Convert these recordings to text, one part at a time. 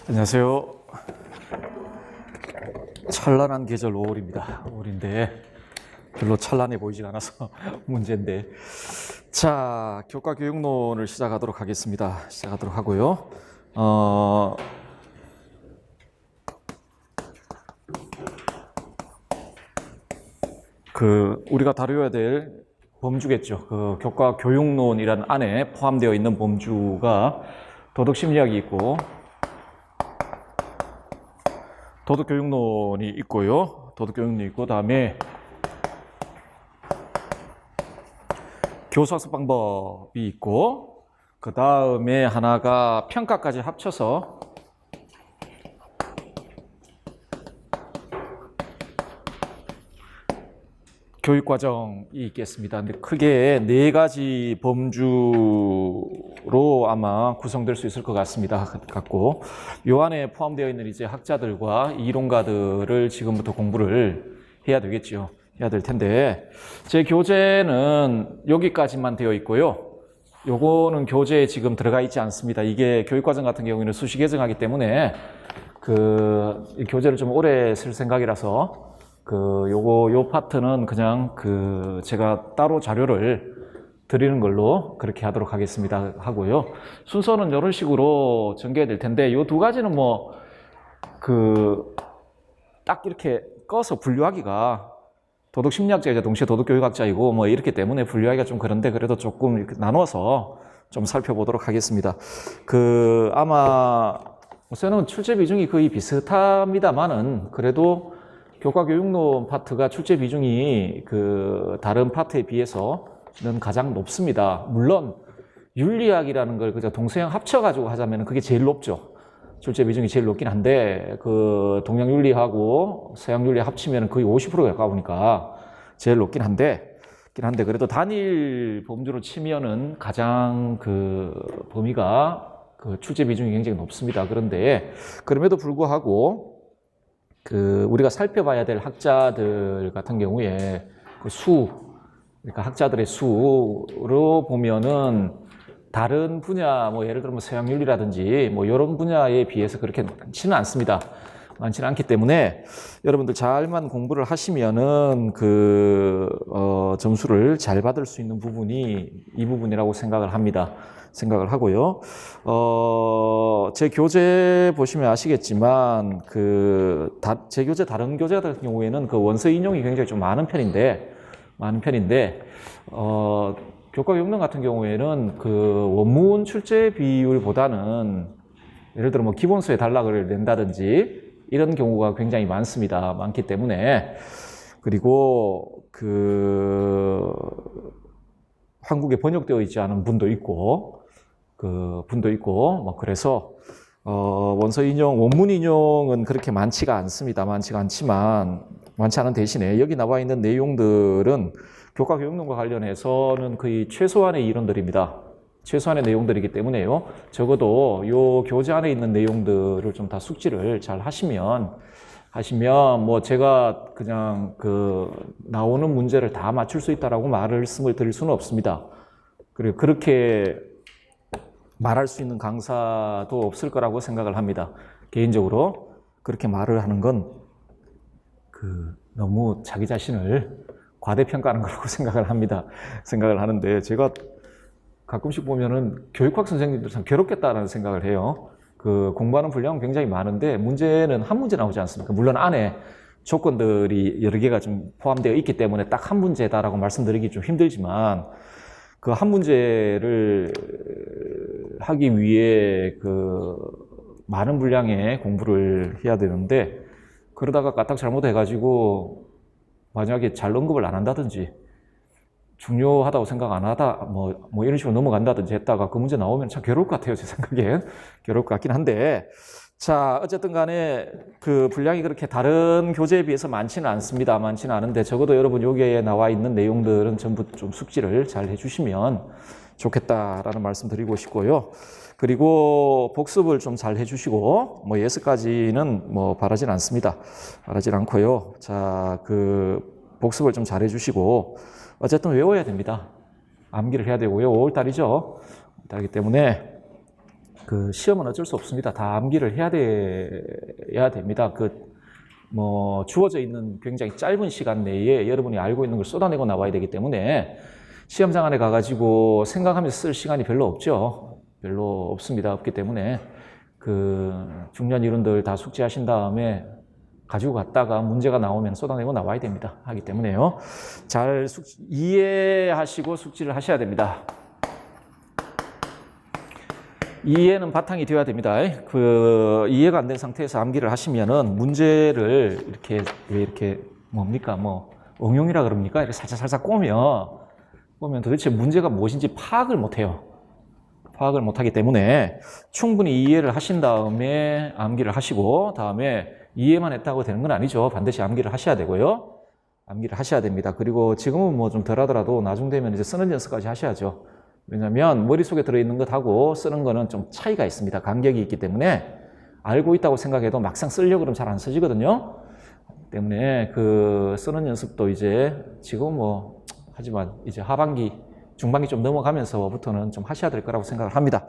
안녕하세요. 찬란한 계절 5월입니다. 5월인데 별로 찬란해 보이지 않아서 문제인데. 자, 교과 교육론을 시작하도록 하겠습니다. 시작하도록 하고요. 우리가 다루어야 될 범주겠죠. 교과 교육론이라는 안에 포함되어 있는 범주가 도덕심리학이 있고 도덕교육론이 있고요. 도덕교육론이 있고, 다음에 교수학습 방법이 있고, 그 다음에 하나가 평가까지 합쳐서 교육과정이 있겠습니다. 근데 크게 4가지 범주로 아마 구성될 수 있을 것 같고, 요 안에 포함되어 있는 이제 학자들과 이론가들을 지금부터 공부를 해야 되겠죠. 해야 될 텐데, 제 교재는 여기까지만 되어 있고요. 요거는 교재에 지금 들어가 있지 않습니다. 이게 교육과정 같은 경우에는 수시 개정하기 때문에 이 교재를 좀 오래 쓸 생각이라서 요 파트는 그냥 제가 따로 자료를 드리는 걸로 그렇게 하도록 하고요. 순서는 이런 식으로 전개될 텐데, 요 2가지는 딱 이렇게 꺼서 분류하기가, 도덕심리학자이자 동시에 도덕교육학자이고 이렇기 때문에 분류하기가 좀 그런데, 그래도 조금 이렇게 나눠서 좀 살펴보도록 하겠습니다. 아마 우선은 출제 비중이 거의 비슷합니다만은, 그래도 교과 교육론 파트가 출제 비중이 다른 파트에 비해서는 가장 높습니다. 물론 윤리학이라는 걸 그저 동서양 합쳐가지고 하자면 그게 제일 높죠. 출제 비중이 제일 높긴 한데, 동양윤리하고 서양윤리 합치면 거의 50%가 가까우니까 제일 높긴 한데, 그래도 단일 범주로 치면은 가장 범위가 출제 비중이 굉장히 높습니다. 그런데 그럼에도 불구하고 우리가 살펴봐야 될 학자들 같은 경우에 그러니까 학자들의 수로 보면은 다른 분야, 예를 들면 서양윤리라든지 이런 분야에 비해서 그렇게 많지는 않습니다. 많지는 않기 때문에 여러분들 잘만 공부를 하시면은 점수를 잘 받을 수 있는 부분이 이 부분이라고 생각을 하고요. 제 교재 보시면 아시겠지만, 제 교재, 다른 교재 같은 경우에는 원서 인용이 굉장히 좀 많은 편인데, 교과 교육론 같은 경우에는 원문 출제 비율보다는 예를 들어 기본서에 단락을 낸다든지 이런 경우가 굉장히 많기 때문에, 그리고 한국에 번역되어 있지 않은 분도 있고, 그래서 원문 인용은 그렇게 많지가 않습니다. 많지 않은 대신에 여기 나와 있는 내용들은 교과 교육론과 관련해서는 거의 최소한의 이론들입니다. 최소한의 내용들이기 때문에요. 적어도 요 교재 안에 있는 내용들을 좀 다 숙지를 잘 하시면 제가 그냥 나오는 문제를 다 맞출 수 있다라고 말씀을 드릴 수는 없습니다. 그리고 그렇게 말할 수 있는 강사도 없을 거라고 생각을 합니다. 개인적으로 그렇게 말을 하는 건 너무 자기 자신을 과대평가하는 거라고 생각을 하는데, 제가 가끔씩 보면은 교육학 선생님들 참 괴롭겠다라는 생각을 해요. 공부하는 분량은 굉장히 많은데 문제는 한 문제 나오지 않습니까? 물론 안에 조건들이 여러 개가 좀 포함되어 있기 때문에 딱 한 문제다라고 말씀드리기 좀 힘들지만, 한 문제를 하기 위해 많은 분량의 공부를 해야 되는데, 그러다가 까딱 잘못해가지고 만약에 잘 언급을 안 한다든지 중요하다고 생각 안 하다 이런 식으로 넘어간다든지 했다가 그 문제 나오면 참 괴로울 것 같아요. 제 생각엔 괴로울 것 같긴 한데, 자, 어쨌든 간에 분량이 그렇게 다른 교재에 비해서 많지는 않은데, 적어도 여러분 여기에 나와 있는 내용들은 전부 좀 숙지를 잘 해주시면 좋겠다라는 말씀 드리고 싶고요. 그리고 복습을 좀 잘 해주시고, 예습까지는 바라진 않습니다. 바라진 않고요. 자, 복습을 좀 잘 해주시고, 어쨌든 외워야 됩니다. 암기를 해야 되고요. 5월달이죠. 달이기 때문에 그 시험은 어쩔 수 없습니다. 다 암기를 해야 됩니다. 주어져 있는 굉장히 짧은 시간 내에 여러분이 알고 있는 걸 쏟아내고 나와야 되기 때문에 시험장 안에 가가지고 생각하면서 쓸 시간이 별로 없죠. 별로 없습니다. 없기 때문에 중요한 이론들 다 숙지하신 다음에 가지고 갔다가 문제가 나오면 쏟아내고 나와야 됩니다. 하기 때문에요. 잘 이해하시고 숙지를 하셔야 됩니다. 이해는 바탕이 되어야 됩니다. 이해가 안 된 상태에서 암기를 하시면은 문제를 이렇게 뭡니까? 응용이라 그럽니까? 이렇게 살짝 꼬면 도대체 문제가 무엇인지 파악을 못 해요. 파악을 못 하기 때문에 충분히 이해를 하신 다음에 암기를 하시고, 다음에 이해만 했다고 되는 건 아니죠. 반드시 암기를 하셔야 되고요. 암기를 하셔야 됩니다. 그리고 지금은 좀 덜 하더라도 나중 되면 이제 쓰는 연습까지 하셔야죠. 왜냐하면 머릿속에 들어있는 것하고 쓰는 거는 좀 차이가 있습니다. 간격이 있기 때문에 알고 있다고 생각해도 막상 쓰려고 그러면 잘 안 쓰지거든요. 때문에 쓰는 연습도 이제 지금 하지만 이제 하반기, 중반기 좀 넘어가면서부터는 좀 하셔야 될 거라고 생각을 합니다.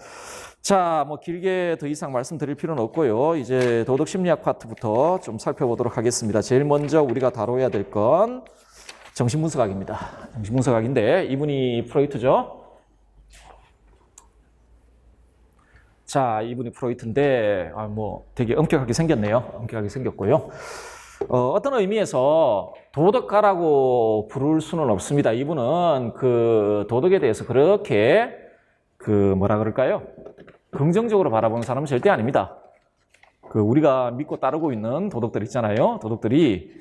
자, 길게 더 이상 말씀드릴 필요는 없고요. 이제 도덕심리학 파트부터 좀 살펴보도록 하겠습니다. 제일 먼저 우리가 다뤄야 될 건 정신분석학입니다. 정신분석학인데 이분이 프로이트죠. 자, 이분이 프로이트인데 되게 엄격하게 생겼네요. 엄격하게 생겼고요. 어떤 의미에서 도덕가라고 부를 수는 없습니다. 이분은 도덕에 대해서 그렇게 뭐라 그럴까요? 긍정적으로 바라보는 사람은 절대 아닙니다. 우리가 믿고 따르고 있는 도덕들 있잖아요. 도덕들이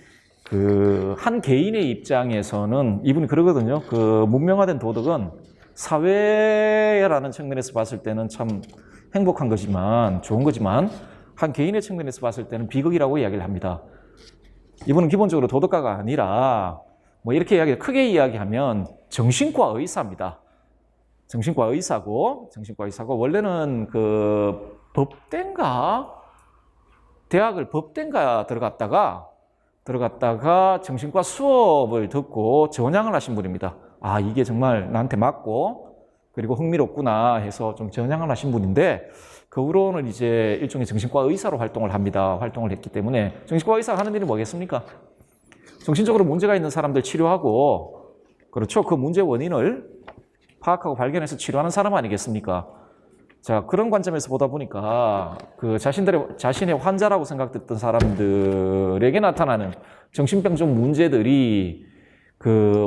한 개인의 입장에서는 이분이 그러거든요. 문명화된 도덕은 사회라는 측면에서 봤을 때는 참 행복한 거지만, 좋은 거지만, 한 개인의 측면에서 봤을 때는 비극이라고 이야기를 합니다. 이분은 기본적으로 도덕가가 아니라, 이렇게 크게 이야기하면 정신과 의사입니다. 정신과 의사고, 원래는 대학을 법대인가 들어갔다가 정신과 수업을 듣고 전향을 하신 분입니다. 아, 이게 정말 나한테 맞고, 그리고 흥미롭구나 해서 좀 전향을 하신 분인데, 그 후로는 이제 일종의 정신과 의사로 활동을 합니다. 활동을 했기 때문에 정신과 의사가 하는 일이 뭐겠습니까? 정신적으로 문제가 있는 사람들 치료하고, 그렇죠. 그 문제 원인을 파악하고 발견해서 치료하는 사람 아니겠습니까? 자, 그런 관점에서 보다 보니까 자신의 환자라고 생각됐던 사람들에게 나타나는 정신병적 문제들이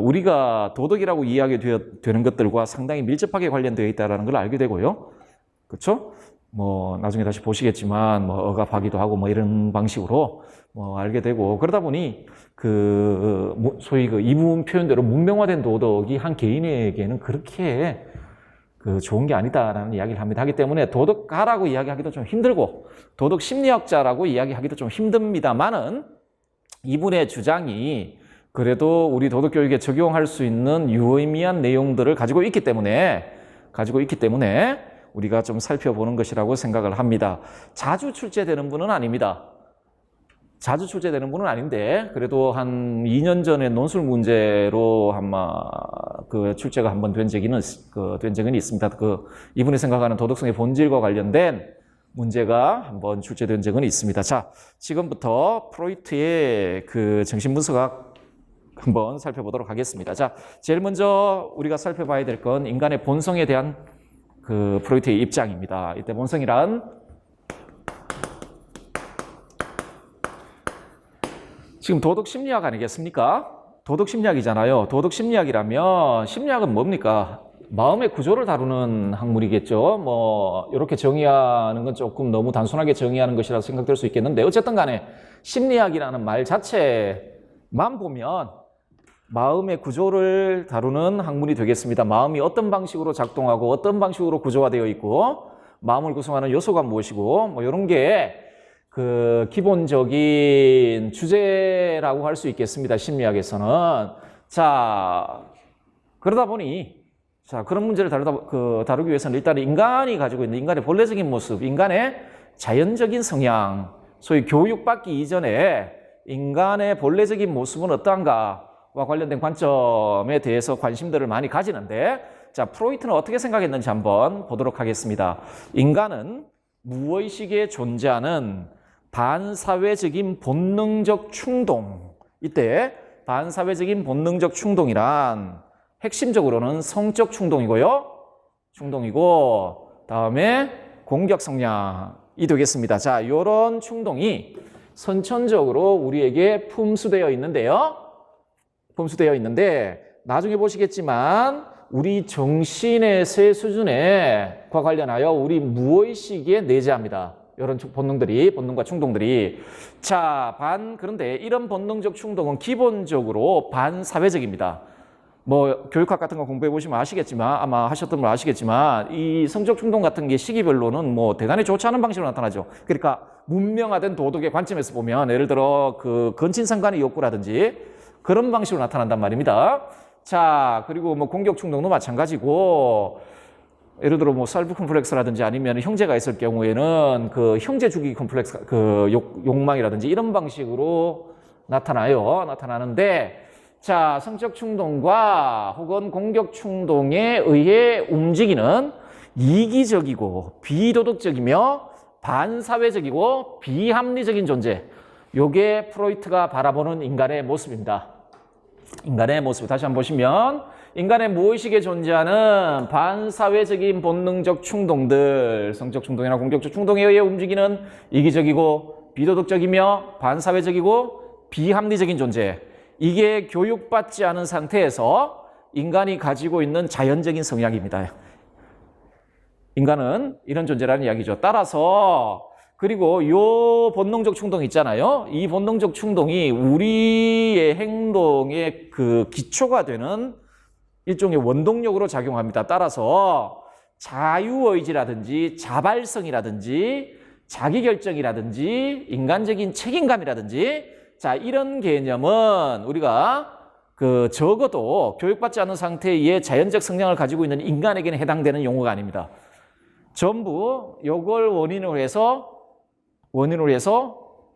우리가 도덕이라고 이야기 되는 것들과 상당히 밀접하게 관련되어 있다는 걸 알게 되고요. 그렇죠? 나중에 다시 보시겠지만, 억압하기도 하고, 이런 방식으로, 알게 되고, 그러다 보니, 소위 이분 표현대로 문명화된 도덕이 한 개인에게는 그렇게, 좋은 게 아니다라는 이야기를 합니다. 하기 때문에 도덕가라고 이야기하기도 좀 힘들고, 도덕 심리학자라고 이야기하기도 좀 힘듭니다만은, 이분의 주장이 그래도 우리 도덕교육에 적용할 수 있는 유의미한 내용들을 가지고 있기 때문에 우리가 좀 살펴보는 것이라고 생각을 합니다. 자주 출제되는 분은 아닙니다. 자주 출제되는 분은 아닌데 그래도 한 2년 전에 논술 문제로 아마 출제가 한번 된 적은 있습니다. 이분이 생각하는 도덕성의 본질과 관련된 문제가 한번 출제된 적은 있습니다. 자, 지금부터 프로이트의 정신분석학 한번 살펴보도록 하겠습니다. 자, 제일 먼저 우리가 살펴봐야 될 건 인간의 본성에 대한 프로이트의 입장입니다. 이때 본성이란 지금 도덕심리학 아니겠습니까? 도덕심리학이잖아요. 도덕심리학이라면 심리학은 뭡니까? 마음의 구조를 다루는 학문이겠죠. 이렇게 정의하는 건 조금 너무 단순하게 정의하는 것이라고 생각될 수 있겠는데 어쨌든 간에 심리학이라는 말 자체만 보면 마음의 구조를 다루는 학문이 되겠습니다. 마음이 어떤 방식으로 작동하고 어떤 방식으로 구조화되어 있고 마음을 구성하는 요소가 무엇이고 이런 게 기본적인 주제라고 할 수 있겠습니다. 심리학에서는. 자, 그러다 보니 그런 문제를 다루기 위해서는 일단 인간이 가지고 있는 인간의 본래적인 모습, 인간의 자연적인 성향, 소위 교육받기 이전에 인간의 본래적인 모습은 어떠한가와 관련된 관점에 대해서 관심들을 많이 가지는데 자, 프로이트는 어떻게 생각했는지 한번 보도록 하겠습니다. 인간은 무의식에 존재하는 반사회적인 본능적 충동. 이때 반사회적인 본능적 충동이란 핵심적으로는 성적 충동이고 다음에 공격 성향이 되겠습니다. 자, 이런 충동이 선천적으로 우리에게 품수되어 있는데 나중에 보시겠지만 우리 정신의 세 수준과 관련하여 우리 무의식에 내재합니다. 이런 본능과 충동들이. 자, 그런데 이런 본능적 충동은 기본적으로 반사회적입니다. 뭐 교육학 같은 거 공부해 보시면 아시겠지만 아마 하셨던 분 아시겠지만 이 성적 충동 같은 게 시기별로는 뭐 대단히 좋지 않은 방식으로 나타나죠. 그러니까 문명화된 도덕의 관점에서 보면 예를 들어 그 근친상간의 욕구라든지 그런 방식으로 나타난단 말입니다. 자, 그리고 뭐 공격 충동도 마찬가지고 예를 들어 뭐 셀프 컴플렉스라든지 아니면 형제가 있을 경우에는 그 형제 주기 컴플렉스 그 욕망이라든지 이런 방식으로 나타나는데 자, 성적 충동과 혹은 공격 충동에 의해 움직이는 이기적이고 비도덕적이며 반사회적이고 비합리적인 존재. 요게 프로이트가 바라보는 인간의 모습입니다. 인간의 모습 다시 한번 보시면 인간의 무의식에 존재하는 반사회적인 본능적 충동들, 성적 충동이나 공격적 충동에 의해 움직이는 이기적이고 비도덕적이며 반사회적이고 비합리적인 존재. 이게 교육받지 않은 상태에서 인간이 가지고 있는 자연적인 성향입니다. 인간은 이런 존재라는 이야기죠. 따라서 그리고 이 본능적 충동 있잖아요. 이 본능적 충동이 우리의 행동의 그 기초가 되는 일종의 원동력으로 작용합니다. 따라서 자유의지라든지 자발성이라든지 자기결정이라든지 인간적인 책임감이라든지 자, 이런 개념은 우리가 그 적어도 교육받지 않은 상태의 자연적 성향을 가지고 있는 인간에게는 해당되는 용어가 아닙니다. 전부 이걸 원인으로 해서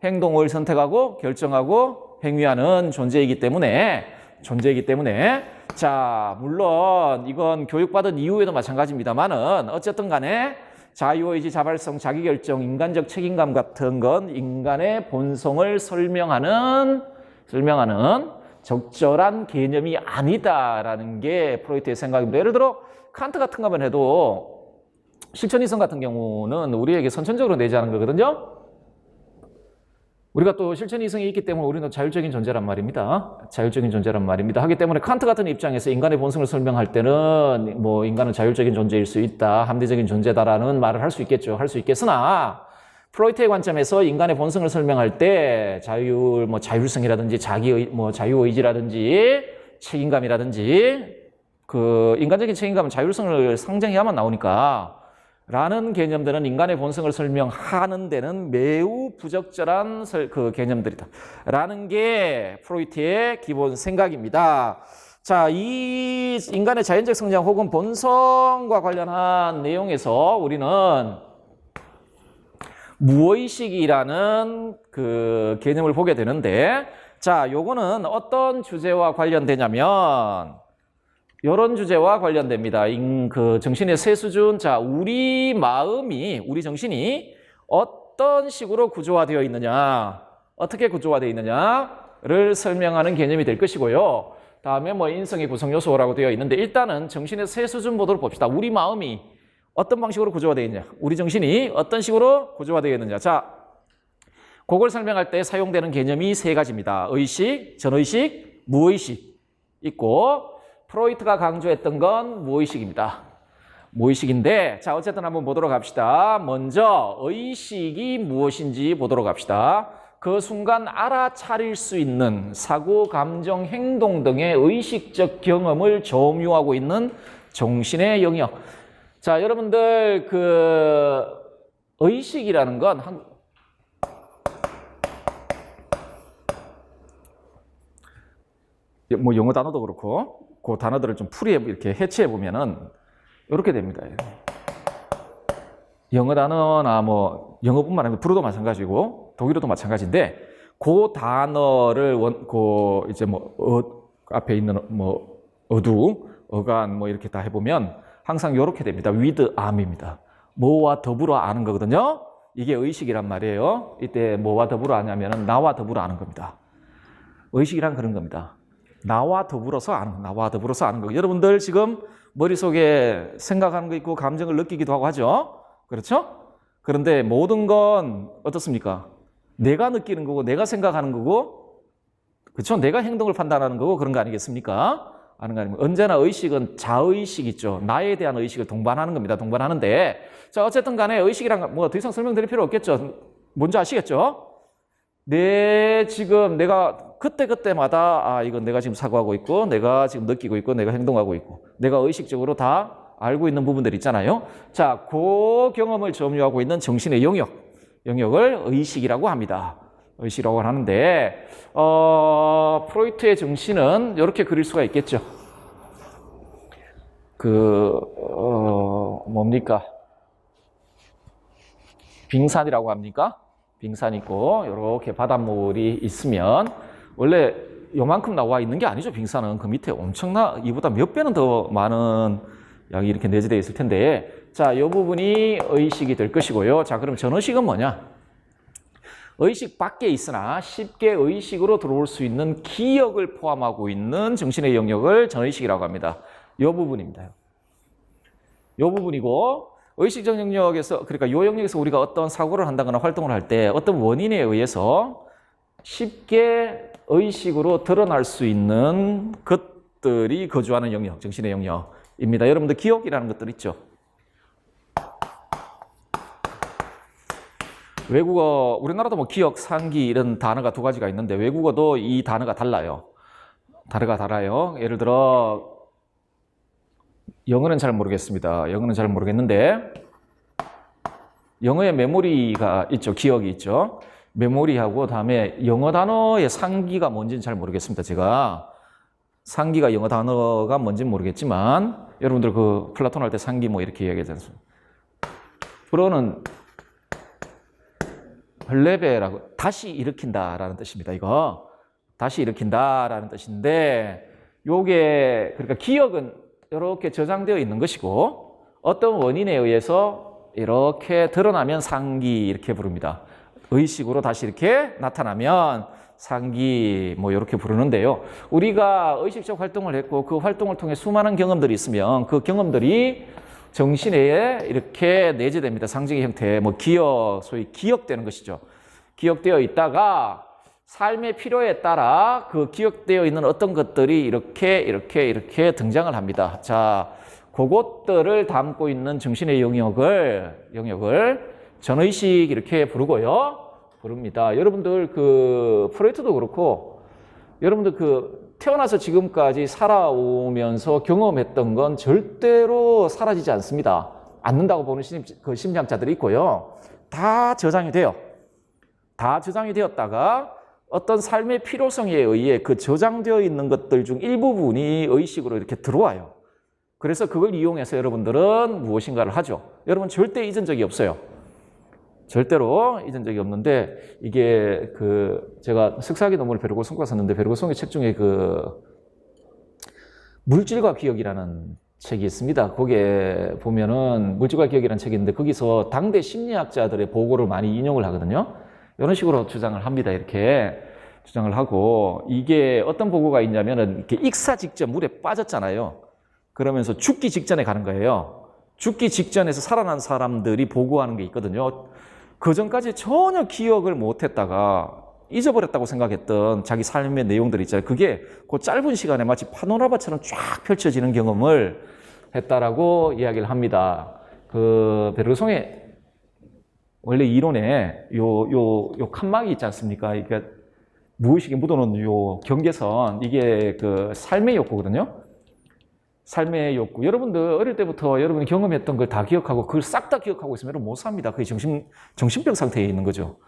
행동을 선택하고 결정하고 행위하는 존재이기 때문에 자, 물론 이건 교육받은 이후에도 마찬가지입니다만은 어쨌든 간에 자유의지, 자발성, 자기결정, 인간적 책임감 같은 건 인간의 본성을 설명하는 적절한 개념이 아니다라는 게 프로이트의 생각입니다. 예를 들어 칸트 같은 거만 해도 실천이성 같은 경우는 우리에게 선천적으로 내재하는 거거든요. 우리가 또 실천이성이 있기 때문에 우리는 자율적인 존재란 말입니다. 하기 때문에 칸트 같은 입장에서 인간의 본성을 설명할 때는 뭐 인간은 자율적인 존재일 수 있다, 합리적인 존재다라는 말을 할 수 있겠으나 프로이트의 관점에서 인간의 본성을 설명할 때 자율성이라든지 자유의지라든지 책임감이라든지 그 인간적인 책임감은 자율성을 상정해야만 나오니까 라는 개념들은 인간의 본성을 설명하는 데는 매우 부적절한 그 개념들이다. 라는 게 프로이트의 기본 생각입니다. 자, 이 인간의 자연적 성장 혹은 본성과 관련한 내용에서 우리는 무의식이라는 그 개념을 보게 되는데 자, 요거는 어떤 주제와 관련되냐면 이런 주제와 관련됩니다. 그 정신의 세 수준. 자, 우리 정신이 어떤 식으로 구조화되어 있느냐, 어떻게 구조화되어 있느냐를 설명하는 개념이 될 것이고요. 다음에 뭐 인성의 구성 요소라고 되어 있는데 일단은 정신의 세 수준 모델을 봅시다. 우리 마음이 어떤 방식으로 구조화되어 있느냐, 우리 정신이 어떤 식으로 구조화되어 있느냐. 자, 그걸 설명할 때 사용되는 개념이 세 가지입니다. 의식, 전의식, 무의식 있고 프로이트가 강조했던 건 무의식입니다. 무의식인데 자, 어쨌든 한번 보도록 합시다. 먼저 의식이 무엇인지 보도록 합시다. 그 순간 알아차릴 수 있는 사고, 감정, 행동 등의 의식적 경험을 점유하고 있는 정신의 영역. 자, 여러분들 그 의식이라는 건 뭐 영어 단어도 그렇고 그 단어들을 좀 이렇게 해치해 보면은 이렇게 됩니다. 영어 단어나 뭐 영어뿐만 아니라 불어도 마찬가지고 독일어도 마찬가지인데 그 단어를 이제 뭐 앞에 있는 뭐 어간 뭐 이렇게 다 해보면 항상 이렇게 됩니다. with am입니다. 뭐와 더불어 아는 거거든요. 이게 의식이란 말이에요. 이때 뭐와 더불어 아냐면은 나와 더불어 아는 겁니다. 의식이란 그런 겁니다. 나와 더불어서 아는 거. 여러분들 지금 머릿속에 생각하는 거 있고 감정을 느끼기도 하고 하죠. 그렇죠? 그런데 모든 건 어떻습니까? 내가 느끼는 거고 내가 생각하는 거고 그렇죠? 내가 행동을 판단하는 거고 그런 거 아니겠습니까? 아는 거 아닙니까? 언제나 의식은 자의식 있죠. 나에 대한 의식을 동반하는 겁니다. 동반하는데 자 어쨌든 간에 의식이란 뭐 더 이상 설명드릴 필요 없겠죠. 뭔지 아시겠죠? 지금 내가 그때마다 이건 내가 지금 사고하고 있고 내가 지금 느끼고 있고 내가 행동하고 있고 내가 의식적으로 다 알고 있는 부분들 있잖아요. 자, 그 경험을 점유하고 있는 정신의 영역을 의식이라고 합니다. 의식이라고 하는데 프로이트의 정신은 이렇게 그릴 수가 있겠죠. 뭡니까? 빙산이라고 합니까? 빙산 있고 이렇게 바닷물이 있으면 원래 요만큼 나와 있는 게 아니죠. 빙산은 그 밑에 이보다 몇 배는 더 많은 양이 이렇게 내재되어 있을 텐데 자, 이 부분이 의식이 될 것이고요. 자, 그럼 전의식은 뭐냐? 의식 밖에 있으나 쉽게 의식으로 들어올 수 있는 기억을 포함하고 있는 정신의 영역을 전의식이라고 합니다. 이 부분입니다. 이 부분이고 의식적 영역에서 그러니까 이 영역에서 우리가 어떤 사고를 한다거나 활동을 할 때 어떤 원인에 의해서 쉽게 의식으로 드러날 수 있는 것들이 거주하는 영역, 정신의 영역입니다. 여러분들 기억이라는 것들 있죠. 외국어, 우리나라도 뭐 기억, 상기 이런 단어가 두 가지가 있는데 외국어도 이 단어가 달라요. 단어가 달라요. 예를 들어 영어는 잘 모르겠습니다. 영어는 잘 모르겠는데 영어의 메모리가 있죠. 기억이 있죠. 메모리하고 다음에 영어 단어의 상기가 뭔지는 잘 모르겠습니다. 제가 상기가 영어 단어가 뭔지는 모르겠지만 여러분들 그 플라톤 할 때 상기 뭐 이렇게 이야기하지 않습니까? 불어는 헐레베라고 다시 일으킨다라는 뜻입니다. 이거 다시 일으킨다라는 뜻인데 요게 그러니까 기억은 이렇게 저장되어 있는 것이고 어떤 원인에 의해서 이렇게 드러나면 상기 이렇게 부릅니다. 의식으로 다시 이렇게 나타나면 상기 뭐 이렇게 부르는데요. 우리가 의식적 활동을 했고 그 활동을 통해 수많은 경험들이 있으면 그 경험들이 정신에 이렇게 내재됩니다. 상징의 형태, 뭐 소위 기억되는 것이죠. 기억되어 있다가 삶의 필요에 따라 그 기억되어 있는 어떤 것들이 이렇게 등장을 합니다. 자, 그것들을 담고 있는 정신의 영역을 전의식 이렇게 부릅니다. 여러분들 프로이트도 그렇고 여러분들 태어나서 지금까지 살아오면서 경험했던 건 절대로 사라지지 않는다고 보는 심리학자들이 있고요. 다 저장이 돼요. 다 저장이 되었다가 어떤 삶의 필요성에 의해 그 저장되어 있는 것들 중 일부분이 의식으로 이렇게 들어와요. 그래서 그걸 이용해서 여러분들은 무엇인가를 하죠. 여러분 절대 잊은 적이 없어요. 절대로 잊은 적이 없는데 이게 제가 석사학위 논문을 베르고송과 썼는데 베르고송의 책 중에 물질과 기억이라는 책이 있습니다. 거기에 보면은 물질과 기억이라는 책이 있는데 거기서 당대 심리학자들의 보고를 많이 인용을 하거든요. 이런 식으로 주장을 합니다. 이렇게 주장을 하고 이게 어떤 보고가 있냐면은 이렇게 익사 직전 물에 빠졌잖아요. 그러면서 죽기 직전에 가는 거예요. 죽기 직전에서 살아난 사람들이 보고하는 게 있거든요. 그 전까지 전혀 기억을 못했다가 잊어버렸다고 생각했던 자기 삶의 내용들이 있잖아요. 그게 그 짧은 시간에 마치 파노라마처럼 쫙 펼쳐지는 경험을 했다라고 이야기를 합니다. 베르송의 원래 이론에 요 칸막이 있지 않습니까? 그러니까 무의식에 묻어놓은 요 경계선, 이게 삶의 욕구거든요. 삶의 욕구. 여러분들 어릴 때부터 여러분이 경험했던 걸 다 기억하고 그걸 싹 다 기억하고 있으면 여러분 못 삽니다. 그게 정신병 상태에 있는 거죠.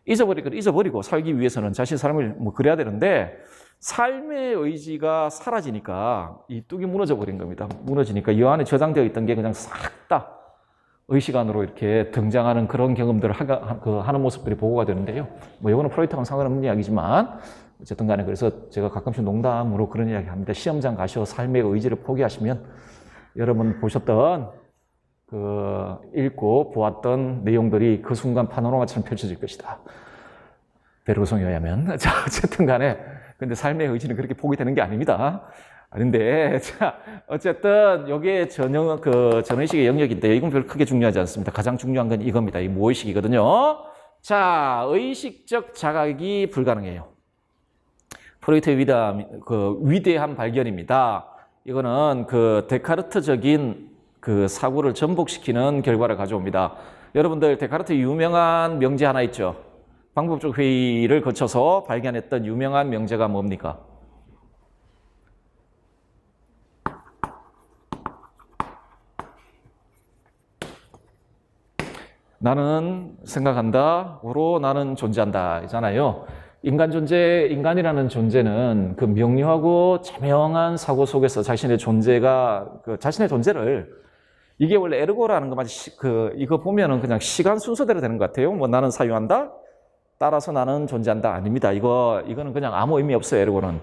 잊어버릴 걸 잊어버리고 살기 위해서는 자신 삶을 그래야 되는데 삶의 의지가 사라지니까 이 뚝이 무너져 버린 겁니다. 무너지니까 이 안에 저장되어 있던 게 그냥 싹 다 의식 안으로 이렇게 등장하는 그런 경험들을 하는 모습들이 보고가 되는데요. 이거는 프로이트하고는 상관없는 이야기지만 어쨌든 간에 그래서 제가 가끔씩 농담으로 그런 이야기 합니다. 시험장 가셔 삶의 의지를 포기하시면 여러분 보셨던 읽고 보았던 내용들이 그 순간 파노라마처럼 펼쳐질 것이다. 베르그송에 의하면. 자, 어쨌든 간에 근데 삶의 의지는 그렇게 포기되는 게 아닙니다. 아닌데, 자, 어쨌든, 요게 전의식의 영역인데, 이건 별로 크게 중요하지 않습니다. 가장 중요한 건 이겁니다. 이 무의식이거든요. 자, 의식적 자각이 불가능해요. 프로이트의 위대한 발견입니다. 이거는 데카르트적인 사고를 전복시키는 결과를 가져옵니다. 여러분들, 데카르트 유명한 명제 하나 있죠? 방법적 회의를 거쳐서 발견했던 유명한 명제가 뭡니까? 나는 생각한다,으로 나는 존재한다 이잖아요. 인간이라는 존재는 그 명료하고 자명한 사고 속에서 자신의 존재를 이게 원래 에르고라는 거 이거 보면은 그냥 시간 순서대로 되는 것 같아요. 뭐 나는 사유한다, 따라서 나는 존재한다 아닙니다. 이거는 그냥 아무 의미 없어요. 에르고는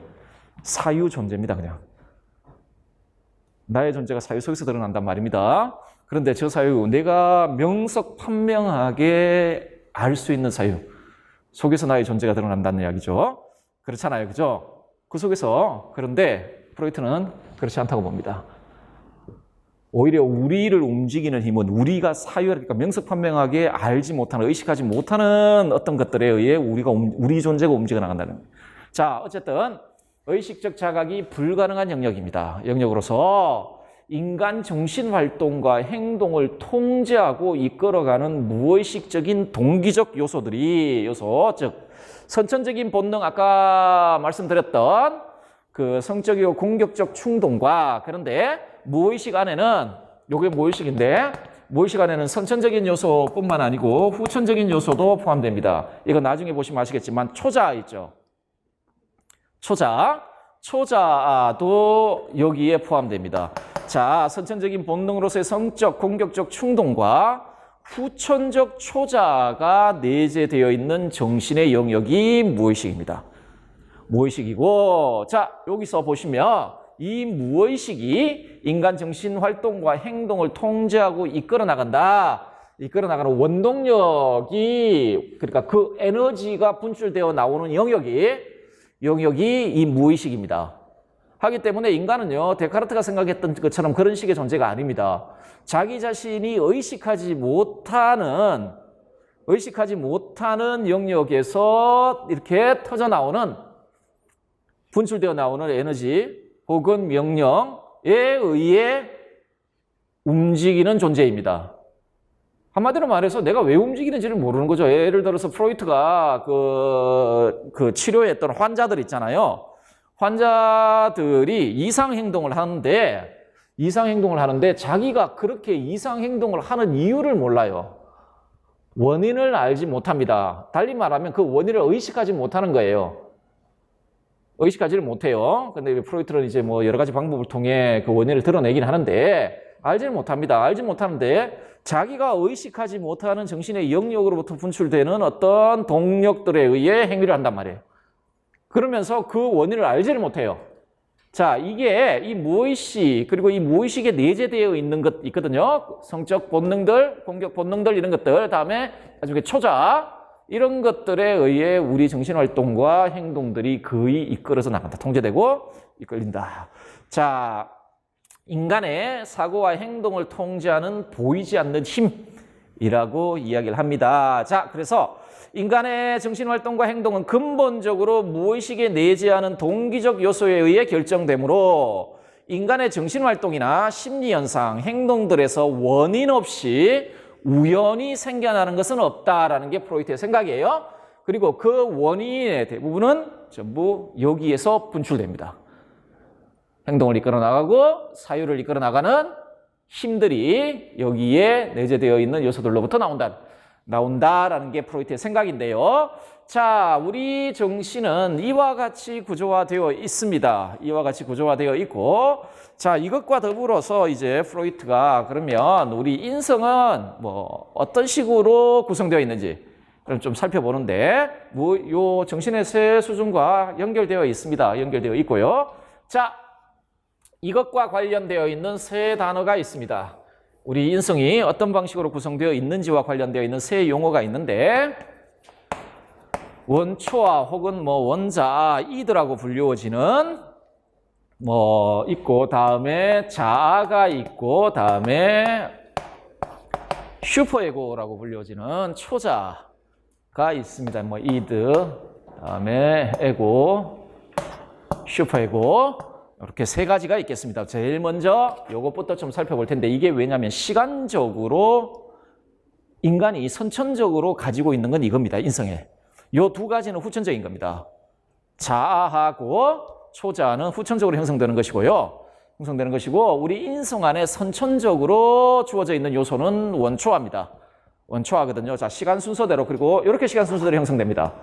사유 존재입니다. 그냥 나의 존재가 사유 속에서 드러난단 말입니다. 그런데 저 사유, 내가 명석판명하게 알 수 있는 사유 속에서 나의 존재가 드러난다는 이야기죠. 그렇잖아요. 그죠? 그 속에서, 그런데 프로이트는 그렇지 않다고 봅니다. 오히려 우리를 움직이는 힘은 우리가 그러니까 명석판명하게 알지 못하는, 의식하지 못하는 어떤 것들에 의해 우리 존재가 움직여 나간다는 거예요. 자, 어쨌든 의식적 자각이 불가능한 영역입니다. 영역으로서 인간 정신활동과 행동을 통제하고 이끌어가는 무의식적인 동기적 즉 선천적인 본능, 아까 말씀드렸던 성적이고 공격적 충동과, 그런데 무의식 안에는, 요게 무의식인데, 무의식 안에는 선천적인 요소뿐만 아니고 후천적인 요소도 포함됩니다. 이거 나중에 보시면 아시겠지만 초자 있죠. 초자도 여기에 포함됩니다. 자, 선천적인 본능으로서의 성적, 공격적 충동과 후천적 초자가 내재되어 있는 정신의 영역이 무의식입니다. 무의식이고, 자, 여기서 보시면 이 무의식이 인간 정신 활동과 행동을 통제하고 이끌어 나가는 원동력이, 그러니까 그 에너지가 분출되어 나오는 영역이 이 무의식입니다. 하기 때문에 인간은요, 데카르트가 생각했던 것처럼 그런 식의 존재가 아닙니다. 자기 자신이 의식하지 못하는 영역에서 이렇게 분출되어 나오는 에너지 혹은 명령에 의해 움직이는 존재입니다. 한마디로 말해서 내가 왜 움직이는지를 모르는 거죠. 예를 들어서 프로이트가 치료했던 환자들 있잖아요. 환자들이 이상 행동을 하는데 자기가 그렇게 이상 행동을 하는 이유를 몰라요. 원인을 알지 못합니다. 달리 말하면 그 원인을 의식하지 못하는 거예요. 의식하지를 못해요. 근데 프로이트는 이제 뭐 여러 가지 방법을 통해 그 원인을 드러내긴 하는데 알지를 못합니다. 알지 못하는데 자기가 의식하지 못하는 정신의 영역으로부터 분출되는 어떤 동력들에 의해 행위를 한단 말이에요. 그러면서 그 원인을 알지를 못해요. 자, 이게 이 무의식, 그리고 이 무의식에 내재되어 있는 것 있거든요. 성적 본능들, 공격 본능들 이런 것들, 다음에 나중에 초자, 이런 것들에 의해 우리 정신활동과 행동들이 거의 이끌어서 나간다. 통제되고 이끌린다. 자, 인간의 사고와 행동을 통제하는 보이지 않는 힘이라고 이야기를 합니다. 자, 그래서 인간의 정신활동과 행동은 근본적으로 무의식에 내재하는 동기적 요소에 의해 결정되므로 인간의 정신활동이나 심리현상, 행동들에서 원인 없이 우연히 생겨나는 것은 없다라는 게 프로이트의 생각이에요. 그리고 그 원인의 대부분은 전부 여기에서 분출됩니다. 행동을 이끌어 나가고 사유를 이끌어 나가는 힘들이 여기에 내재되어 있는 요소들로부터 나온다라는 게 프로이트의 생각인데요. 자, 우리 정신은 이와 같이 구조화되어 있습니다. 이와 같이 구조화되어 있고, 자, 이것과 더불어서 이제 프로이트가 그러면 우리 인성은 뭐 어떤 식으로 구성되어 있는지, 좀 살펴보는데 요 정신의 세 수준과 연결되어 있습니다. 연결되어 있고요. 자, 이것과 관련되어 있는 세 단어가 있습니다. 우리 인성이 어떤 방식으로 구성되어 있는지와 관련되어 있는 세 용어가 있는데 원초아 혹은 뭐 원자아 이들하고 불리워지는 뭐 있고 다음에 자아가 있고 다음에 슈퍼에고라고 불리워지는 초자가 있습니다. 뭐 이드 다음에 에고 슈퍼에고 이렇게 세 가지가 있겠습니다. 제일 먼저 요것부터 좀 살펴볼 텐데 이게 왜냐하면 시간적으로 인간이 선천적으로 가지고 있는 건 이겁니다. 인성에. 요 두 가지는 후천적인 겁니다. 자아하고 초자는 후천적으로 형성되는 것이고요. 형성되는 것이고 우리 인성 안에 선천적으로 주어져 있는 요소는 원초아입니다. 원초아거든요. 자, 시간 순서대로 그리고 이렇게 시간 순서대로 형성됩니다.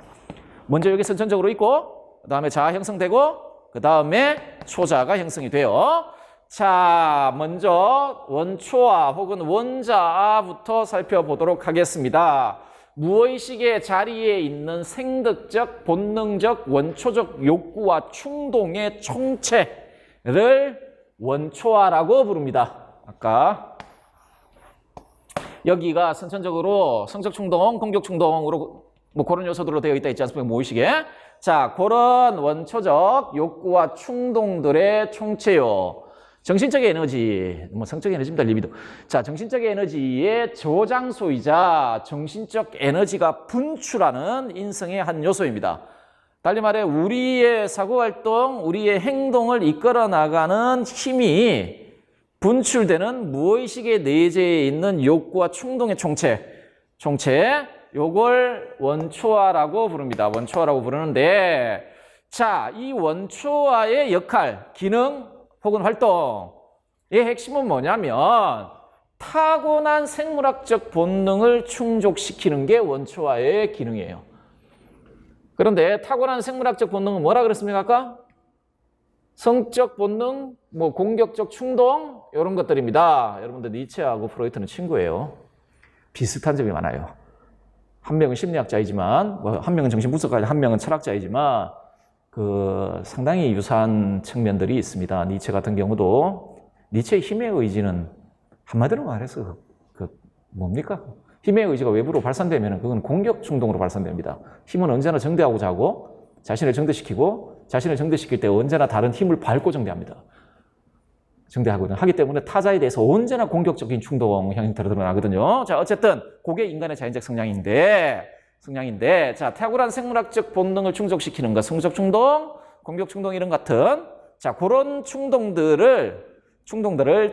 먼저 여기 선천적으로 있고 그 다음에 자아 형성되고 그 다음에 초자가 형성이 돼요. 자, 먼저 원초아 혹은 원자아부터 살펴보도록 하겠습니다. 무의식의 자리에 있는 생득적, 본능적, 원초적 욕구와 충동의 총체를 원초아라고 부릅니다. 아까 여기가 선천적으로 성적 충동, 공격 충동으로 뭐 그런 요소들로 되어 있다 있지 않습니까? 무의식에. 자, 그런 원초적 욕구와 충동들의 총체요. 정신적 에너지, 뭐 성적 에너지입니다, 리비도. 자, 정신적 에너지의 저장소이자 정신적 에너지가 분출하는 인성의 한 요소입니다. 달리 말해 우리의 사고활동, 우리의 행동을 이끌어 나가는 힘이 분출되는 무의식의 내재에 있는 욕구와 충동의 총체, 요걸 원초아라고 부릅니다. 원초아라고 부르는데, 자, 이 원초아의 역할, 기능 혹은 활동의 핵심은 뭐냐면 타고난 생물학적 본능을 충족시키는 게 원초아의 기능이에요. 그런데 타고난 생물학적 본능은 뭐라 그랬습니까? 아까? 성적 본능, 뭐 공격적 충동 이런 것들입니다. 여러분들 니체하고 프로이트는 친구예요. 비슷한 점이 많아요. 한 명은 심리학자이지만, 뭐 한 명은 정신분석가, 한 명은 철학자이지만 상당히 유사한 측면들이 있습니다. 니체 같은 경우도 니체의 힘의 의지는 한마디로 말해서 뭡니까? 힘의 의지가 외부로 발산되면 그건 공격 충동으로 발산됩니다. 힘은 언제나 정대하고자 하고 자신을 정대시키고 자신을 정대시킬 때 언제나 다른 힘을 밟고 정대합니다. 정대하거든요. 하기 때문에 타자에 대해서 언제나 공격적인 충동 형태로 드러나거든요. 자, 어쨌든 그게 인간의 자연적 성향인데 자, 탁월한 생물학적 본능을 충족시키는 것, 성적 충동, 공격 충동 이런 같은 자, 그런 충동들을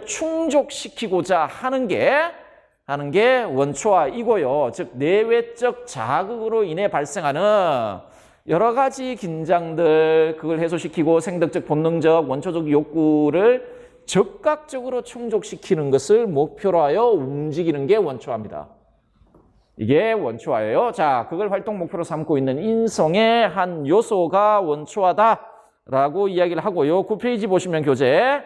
충족시키고자 하는 게 원초아이고요. 즉 내외적 자극으로 인해 발생하는 여러 가지 긴장들, 그걸 해소시키고 생덕적, 본능적, 원초적 욕구를 적극적으로 충족시키는 것을 목표로 하여 움직이는 게 원초아입니다. 이게 원초아예요. 자, 그걸 활동 목표로 삼고 있는 인성의 한 요소가 원초아다라고 이야기를 하고요. 9페이지 보시면 교재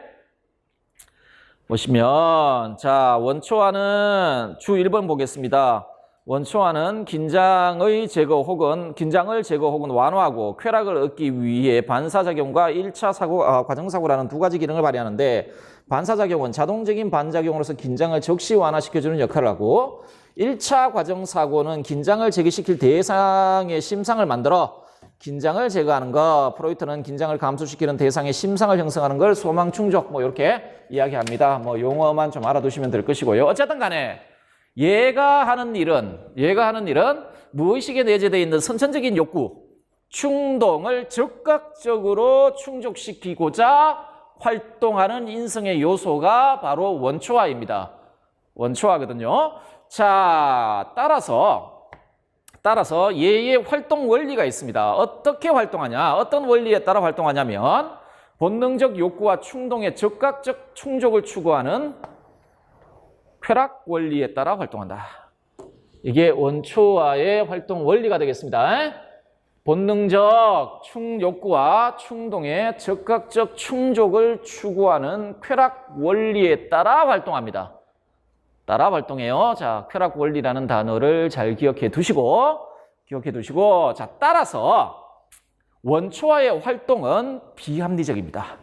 보시면 자, 원초아는 주 1번 보겠습니다. 원초아는 긴장을 제거 혹은 완화하고 쾌락을 얻기 위해 반사작용과 1차 사고, 과정사고라는 두 가지 기능을 발휘하는데 반사작용은 자동적인 반작용으로서 긴장을 즉시 완화시켜주는 역할을 하고 1차 과정사고는 긴장을 제기시킬 대상의 심상을 만들어 긴장을 제거하는 것, 프로이트는 긴장을 감소시키는 대상의 심상을 형성하는 걸 소망 충족 뭐 이렇게 이야기합니다. 뭐 용어만 좀 알아두시면 될 것이고요. 어쨌든 간에 얘가 하는 일은 무의식에 내재되어 있는 선천적인 욕구, 충동을 즉각적으로 충족시키고자 활동하는 인성의 요소가 바로 원초아입니다. 원초아거든요. 자, 따라서 얘의 활동 원리가 있습니다. 어떻게 활동하냐? 어떤 원리에 따라 활동하냐면 본능적 욕구와 충동의 즉각적 충족을 추구하는 쾌락 원리에 따라 활동한다. 이게 원초아의 활동 원리가 되겠습니다. 본능적 욕구와 충동의 즉각적 충족을 추구하는 쾌락 원리에 따라 활동합니다. 따라 활동해요. 자, 쾌락 원리라는 단어를 잘 기억해 두시고 기억해 두시고, 자, 따라서 원초와의 활동은 비합리적입니다.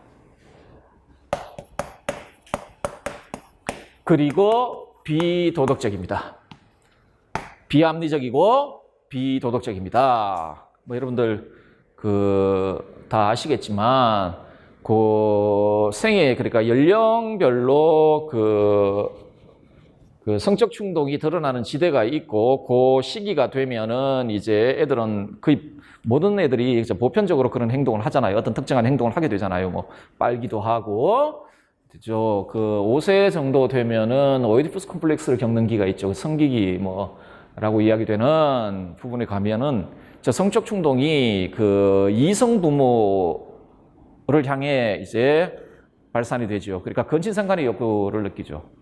그리고 비도덕적입니다. 비합리적이고 비도덕적입니다. 뭐 여러분들 다 아시겠지만 그 생애, 그러니까 연령별로 그 성적 충동이 드러나는 지대가 있고, 그 시기가 되면은 이제 애들은 거의 모든 애들이 보편적으로 그런 행동을 하잖아요. 어떤 특정한 행동을 하게 되잖아요. 뭐 빨기도 하고, 그죠? 그 5세 정도 되면은 오이디푸스 콤플렉스를 겪는 기가 있죠. 성기기 라고 이야기되는 부분에 가면은 저 성적 충동이 그 이성 부모를 향해 이제 발산이 되죠. 그러니까 근친상간의 욕구를 느끼죠.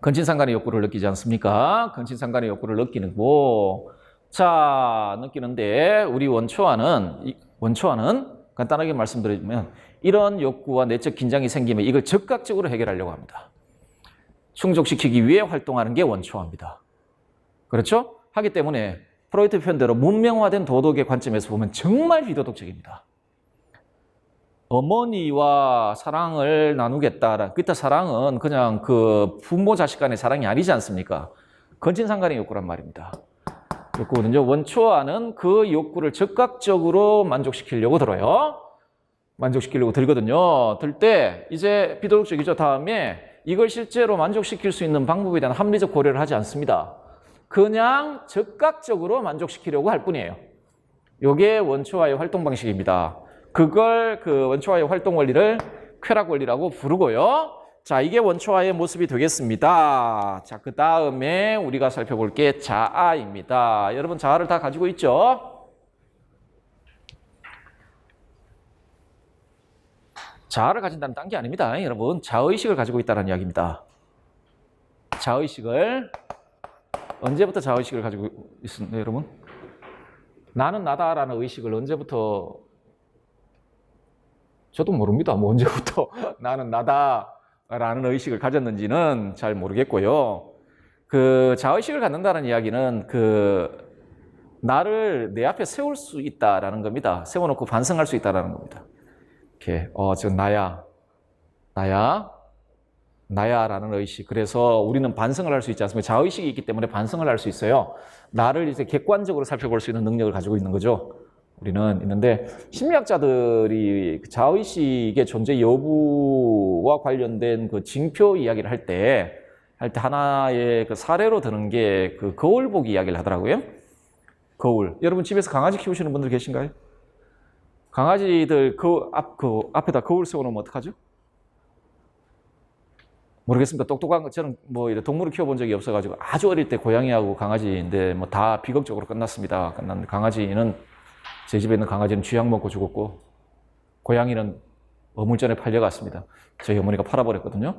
근친상간의 욕구를 느끼지 않습니까? 근친상간의 욕구를 느끼는 거. 자, 느끼는데 우리 원초와는 간단하게 말씀드리면 이런 욕구와 내적 긴장이 생기면 이걸 즉각적으로 해결하려고 합니다. 충족시키기 위해 활동하는 게 원초와입니다. 그렇죠? 하기 때문에 프로이트 표현대로 문명화된 도덕의 관점에서 보면 정말 비도덕적입니다. 어머니와 사랑을 나누겠다. 그때 사랑은 그냥 그 부모 자식 간의 사랑이 아니지 않습니까? 근친상간의 욕구란 말입니다. 욕구거든요. 원초와는 그 욕구를 즉각적으로 만족시키려고 들어요. 만족시키려고 들거든요. 들 때 이제 비도덕적이죠. 다음에 이걸 실제로 만족시킬 수 있는 방법에 대한 합리적 고려를 하지 않습니다. 그냥 즉각적으로 만족시키려고 할 뿐이에요. 이게 원초와의 활동 방식입니다. 그걸 그 원초와의 활동 원리를 쾌락 원리라고 부르고요. 자, 이게 원초와의 모습이 되겠습니다. 자, 그 다음에 우리가 살펴볼 게 자아입니다. 여러분 자아를 다 가지고 있죠? 자아를 가진다는 딴 게 아닙니다. 여러분, 자의식을 가지고 있다는 이야기입니다. 자의식을 언제부터 자의식을 가지고 있습니까, 여러분? 나는 나다라는 의식을 언제부터, 저도 모릅니다. 뭐 언제부터 나는 나다라는 의식을 가졌는지는 잘 모르겠고요. 그 자의식을 갖는다는 이야기는 그 나를 내 앞에 세울 수 있다라는 겁니다. 세워놓고 반성할 수 있다라는 겁니다. 이렇게 지금 나야라는 의식. 그래서 우리는 반성을 할 수 있지 않습니까? 자의식이 있기 때문에 반성을 할 수 있어요. 나를 이제 객관적으로 살펴볼 수 있는 능력을 가지고 있는 거죠. 우리는 있는데 심리학자들이 자의식의 존재 여부와 관련된 그 징표 이야기를 할 때 하나의 그 사례로 드는 게 그 거울 보기 이야기를 하더라고요. 거울. 여러분 집에서 강아지 키우시는 분들 계신가요? 강아지들 앞에다 거울 세워놓으면 어떡하죠? 모르겠습니다. 똑똑한 거 저는 뭐 이런 동물을 키워본 적이 없어가지고 아주 어릴 때 고양이하고 강아지인데 뭐 다 비극적으로 끝났습니다. 끝났는데 강아지는 제 집에 있는 강아지는 쥐약 먹고 죽었고 고양이는 어물전에 팔려갔습니다. 저희 어머니가 팔아버렸거든요.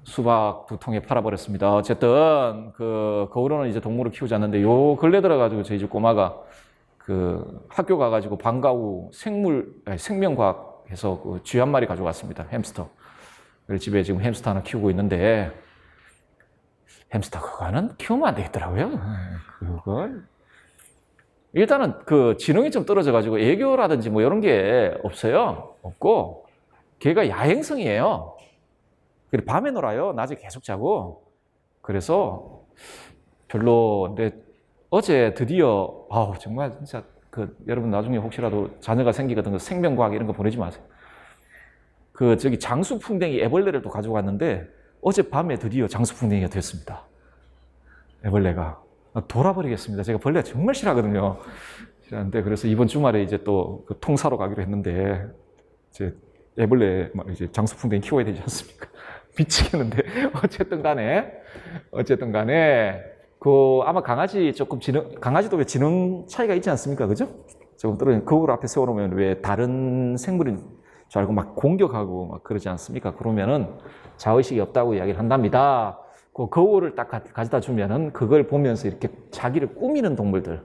수박 2통에 팔아버렸습니다. 어쨌든 그 거울은 이제 동물을 키우지 않는데 요 근래 들어가지고 저희 집 꼬마가 그 학교 가가지고 방과 후 생명과학 해서 그 쥐 한 마리 가져갔습니다. 햄스터. 집에 지금 햄스터 하나 키우고 있는데 햄스터 그거는 키우면 안 되겠더라고요. 그걸 일단은 그 지능이 좀 떨어져가지고 애교라든지 뭐 이런 게 없고 걔가 야행성이에요. 그리고 밤에 놀아요. 낮에 계속 자고. 그래서 별로. 근데 어제 드디어 정말 진짜 여러분 나중에 혹시라도 자녀가 생기거든 생명과학 이런 거 보내지 마세요. 저기 장수풍뎅이 애벌레를 또 가져갔는데 어젯밤에 드디어 장수풍뎅이가 됐습니다. 애벌레가. 돌아버리겠습니다. 제가 벌레 정말 싫어하거든요. 싫어하는데 그래서 이번 주말에 이제 또 그 통 사러 가기로 했는데 이제 애벌레 이제 장수풍뎅이 키워야 되지 않습니까? 미치겠는데 어쨌든 간에 아마 강아지도 왜 지능 차이가 있지 않습니까? 그죠? 조금 떨어진 거울 앞에 세워놓으면 왜 다른 생물인 줄 알고 막 공격하고 막 그러지 않습니까? 그러면은 자의식이 없다고 이야기를 한답니다. 그 거울을 딱 가져다 주면은 그걸 보면서 이렇게 자기를 꾸미는 동물들.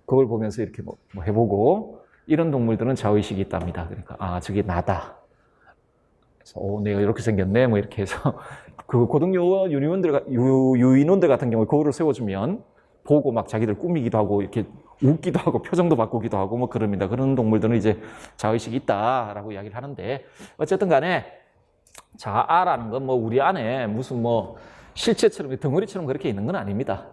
그걸 보면서 이렇게 뭐 해보고 이런 동물들은 자의식이 있답니다. 그러니까 저게 나다. 그래서 내가 이렇게 생겼네 뭐 이렇게 해서 그 고등요원 유인원들 같은 경우에 거울을 세워주면 보고 막 자기들 꾸미기도 하고 이렇게 웃기도 하고 표정도 바꾸기도 하고 뭐 그럽니다. 그런 동물들은 이제 자의식이 있다라고 이야기를 하는데 어쨌든 간에 자아라는 건 뭐 우리 안에 무슨 뭐 실체처럼 덩어리처럼 그렇게 있는 건 아닙니다.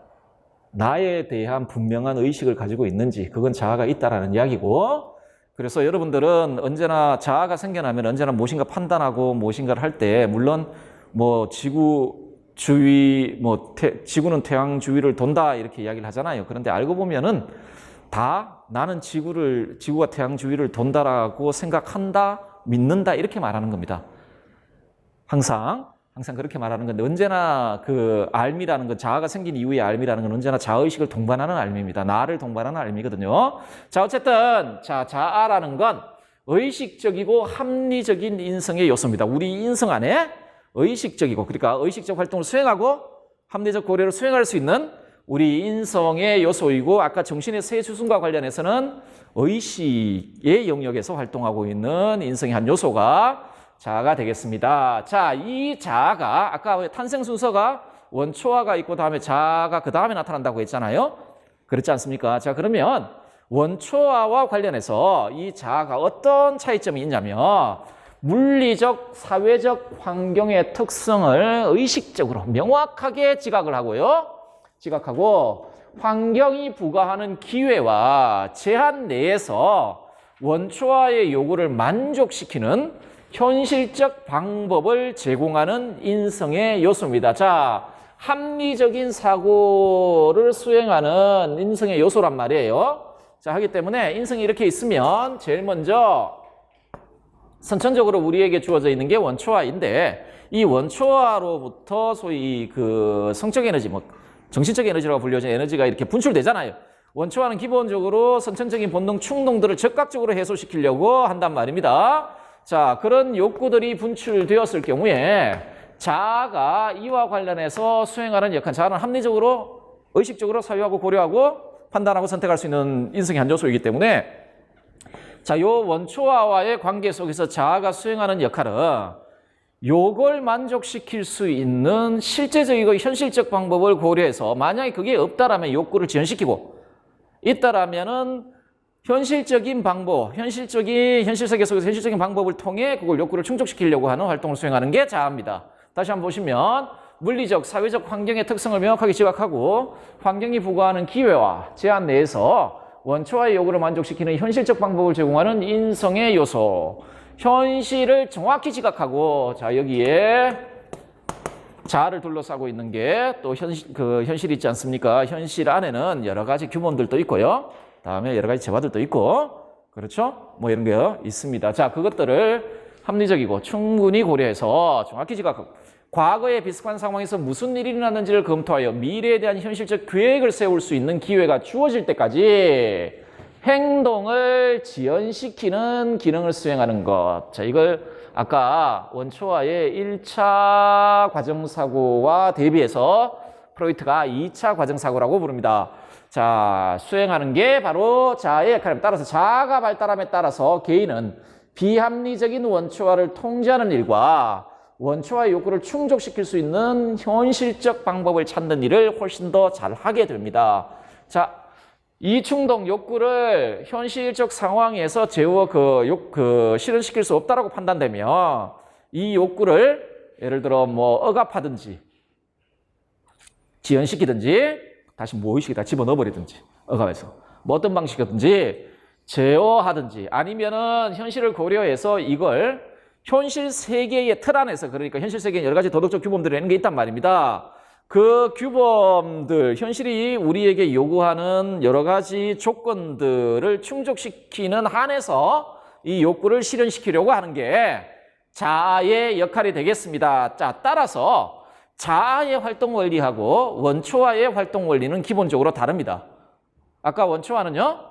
나에 대한 분명한 의식을 가지고 있는지 그건 자아가 있다라는 이야기고 그래서 여러분들은 언제나 자아가 생겨나면 언제나 무엇인가 판단하고 무엇인가를 할 때 물론 뭐 지구 주위 뭐 지구는 태양 주위를 돈다 이렇게 이야기를 하잖아요. 그런데 알고 보면은 다 나는 지구가 태양 주위를 돈다라고 생각한다, 믿는다 이렇게 말하는 겁니다. 항상 그렇게 말하는 건데 언제나 그 알미라는 건 자아가 생긴 이후의 알미라는 건 언제나 자의식을 동반하는 알미입니다. 나를 동반하는 알미거든요. 자, 어쨌든 자아라는 건 의식적이고 합리적인 인성의 요소입니다. 우리 인성 안에 의식적이고 그러니까 의식적 활동을 수행하고 합리적 고려를 수행할 수 있는 우리 인성의 요소이고 아까 정신의 세 주순과 관련해서는 의식의 영역에서 활동하고 있는 인성의 한 요소가 자아가 되겠습니다. 자, 이 자아가 아까 탄생 순서가 원초화가 있고 다음에 자아가 그 다음에 나타난다고 했잖아요. 그렇지 않습니까? 자, 그러면 원초화와 관련해서 이 자아가 어떤 차이점이 있냐면 물리적, 사회적 환경의 특성을 의식적으로 명확하게 지각을 하고요. 지각하고 환경이 부과하는 기회와 제한 내에서 원초화의 요구를 만족시키는 현실적 방법을 제공하는 인성의 요소입니다. 자, 합리적인 사고를 수행하는 인성의 요소란 말이에요. 자, 하기 때문에 인성이 이렇게 있으면 제일 먼저 선천적으로 우리에게 주어져 있는 게 원초화인데 이 원초화로부터 소위 그 성적 에너지, 뭐 정신적 에너지라고 불려진 에너지가 이렇게 분출되잖아요. 원초화는 기본적으로 선천적인 본능, 충동들을 즉각적으로 해소시키려고 한단 말입니다. 자, 그런 욕구들이 분출되었을 경우에 자아가 이와 관련해서 수행하는 역할, 자아는 합리적으로, 의식적으로 사유하고 고려하고 판단하고 선택할 수 있는 인성의 한 요소이기 때문에 자, 요 원초화와의 관계 속에서 자아가 수행하는 역할은 요걸 만족시킬 수 있는 실제적이고 현실적 방법을 고려해서 만약에 그게 없다라면 욕구를 지연시키고 있다라면은 현실적인 방법, 현실 세계 속에서 현실적인 방법을 통해 그걸 욕구를 충족시키려고 하는 활동을 수행하는 게 자아입니다. 다시 한번 보시면 물리적, 사회적 환경의 특성을 명확하게 지각하고 환경이 부과하는 기회와 제한 내에서 원초화의 요구를 만족시키는 현실적 방법을 제공하는 인성의 요소. 현실을 정확히 지각하고 자 여기에 자아를 둘러싸고 있는 게 또 현실이 있지 않습니까? 현실 안에는 여러 가지 규범들도 있고요. 다음에 여러 가지 재화들도 있고 그렇죠? 뭐 이런 게 있습니다. 자, 그것들을 합리적이고 충분히 고려해서 정확히 지각하고 과거의 비슷한 상황에서 무슨 일이 일어났는지를 검토하여 미래에 대한 현실적 계획을 세울 수 있는 기회가 주어질 때까지 행동을 지연시키는 기능을 수행하는 것. 자, 이걸 아까 원초화의 1차 과정사고와 대비해서 프로이트가 2차 과정사고라고 부릅니다. 자, 수행하는 게 바로 자아의 역할입니다. 따라서 자아가 발달함에 따라서 개인은 비합리적인 원초화를 통제하는 일과 원초화의 욕구를 충족시킬 수 있는 현실적 방법을 찾는 일을 훨씬 더 잘하게 됩니다. 자, 이 충동, 욕구를 현실적 상황에서 실현시킬 수 없다라고 판단되면 이 욕구를 예를 들어 뭐 억압하든지 지연시키든지 다시 무의식에다 집어넣어버리든지 억압해서 뭐 어떤 방식이든지 제어하든지 아니면은 현실을 고려해서 이걸 현실 세계의 틀 안에서 그러니까 현실 세계에 여러 가지 도덕적 규범들이라는 게 있단 말입니다. 그 규범들, 현실이 우리에게 요구하는 여러 가지 조건들을 충족시키는 한에서 이 욕구를 실현시키려고 하는 게 자아의 역할이 되겠습니다. 자, 따라서 자아의 활동 원리하고 원초화의 활동 원리는 기본적으로 다릅니다. 아까 원초화는요,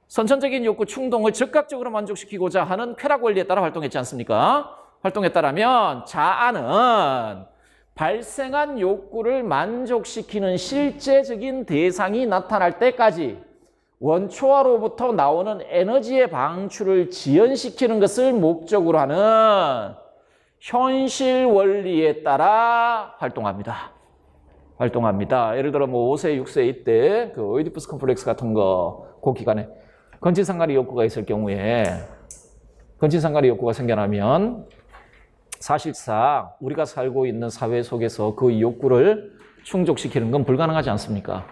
선천적인 욕구 충동을 즉각적으로 만족시키고자 하는 쾌락 원리에 따라 활동했지 않습니까? 활동했다라면 자아는 발생한 욕구를 만족시키는 실제적인 대상이 나타날 때까지 원초화로부터 나오는 에너지의 방출을 지연시키는 것을 목적으로 하는 현실 원리에 따라 활동합니다. 예를 들어 뭐 5세, 6세 이때 그 오이디푸스 컴플렉스 같은 거 그 기간에 건친상간의 욕구가 있을 경우에 건친상간의 욕구가 생겨나면 사실상 우리가 살고 있는 사회 속에서 그 욕구를 충족시키는 건 불가능하지 않습니까?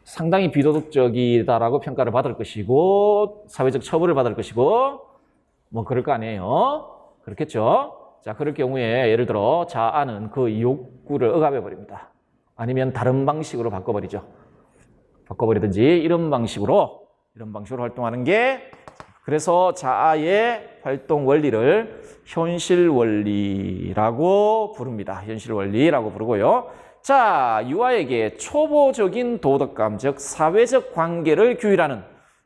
상당히 비도덕적이다라고 평가를 받을 것이고 사회적 처벌을 받을 것이고 뭐 그럴 거 아니에요. 그렇겠죠? 자, 그럴 경우에 예를 들어 자아는 그 욕구를 억압해 버립니다. 아니면 다른 방식으로 바꿔버리든지 이런 방식으로 활동하는 게 그래서 자아의 활동 원리를 현실 원리라고 부릅니다. 현실 원리라고 부르고요. 자, 유아에게 초보적인 도덕감, 즉 사회적 관계를 규율하는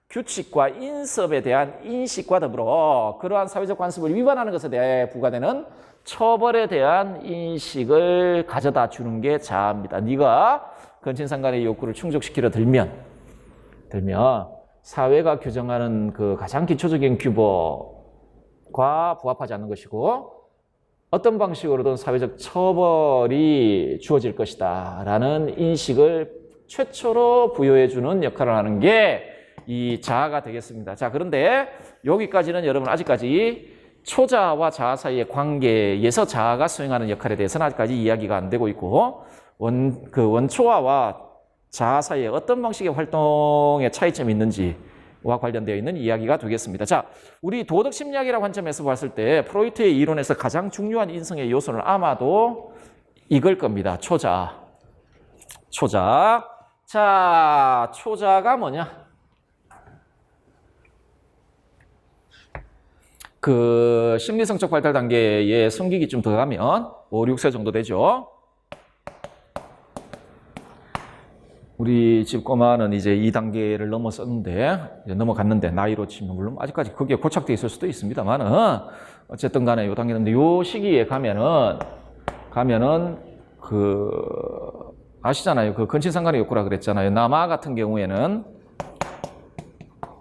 규칙과 인습에 대한 인식과 더불어 그러한 사회적 관습을 위반하는 것에 대해 부과되는 처벌에 대한 인식을 가져다 주는 게 자아입니다. 네가 건친상간의 욕구를 충족시키려 들면 사회가 규정하는 그 가장 기초적인 규범과 부합하지 않는 것이고 어떤 방식으로든 사회적 처벌이 주어질 것이다 라는 인식을 최초로 부여해 주는 역할을 하는 게 이 자아가 되겠습니다. 자, 그런데 여기까지는 여러분 아직까지 초자아와 자아 사이의 관계에서 자아가 수행하는 역할에 대해서는 아직까지 이야기가 안 되고 있고 원초아와 자아 사이에 어떤 방식의 활동의 차이점이 있는지와 관련되어 있는 이야기가 되겠습니다. 자, 우리 도덕심리학이라고 관점에서 봤을 때 프로이트의 이론에서 가장 중요한 인성의 요소는 아마도 이걸 겁니다. 초자. 자, 초자가 뭐냐? 그 심리성적 발달 단계에 성기기 좀 더 가면 5, 6세 정도 되죠. 우리 집 꼬마는 이제 2단계를 넘어갔는데 나이로 치면 물론 아직까지 그게 고착되어 있을 수도 있습니다만은 어쨌든 간에 요 단계인데 요 시기에 가면은 그 아시잖아요. 그 건친상간의 욕구라 그랬잖아요. 남아 같은 경우에는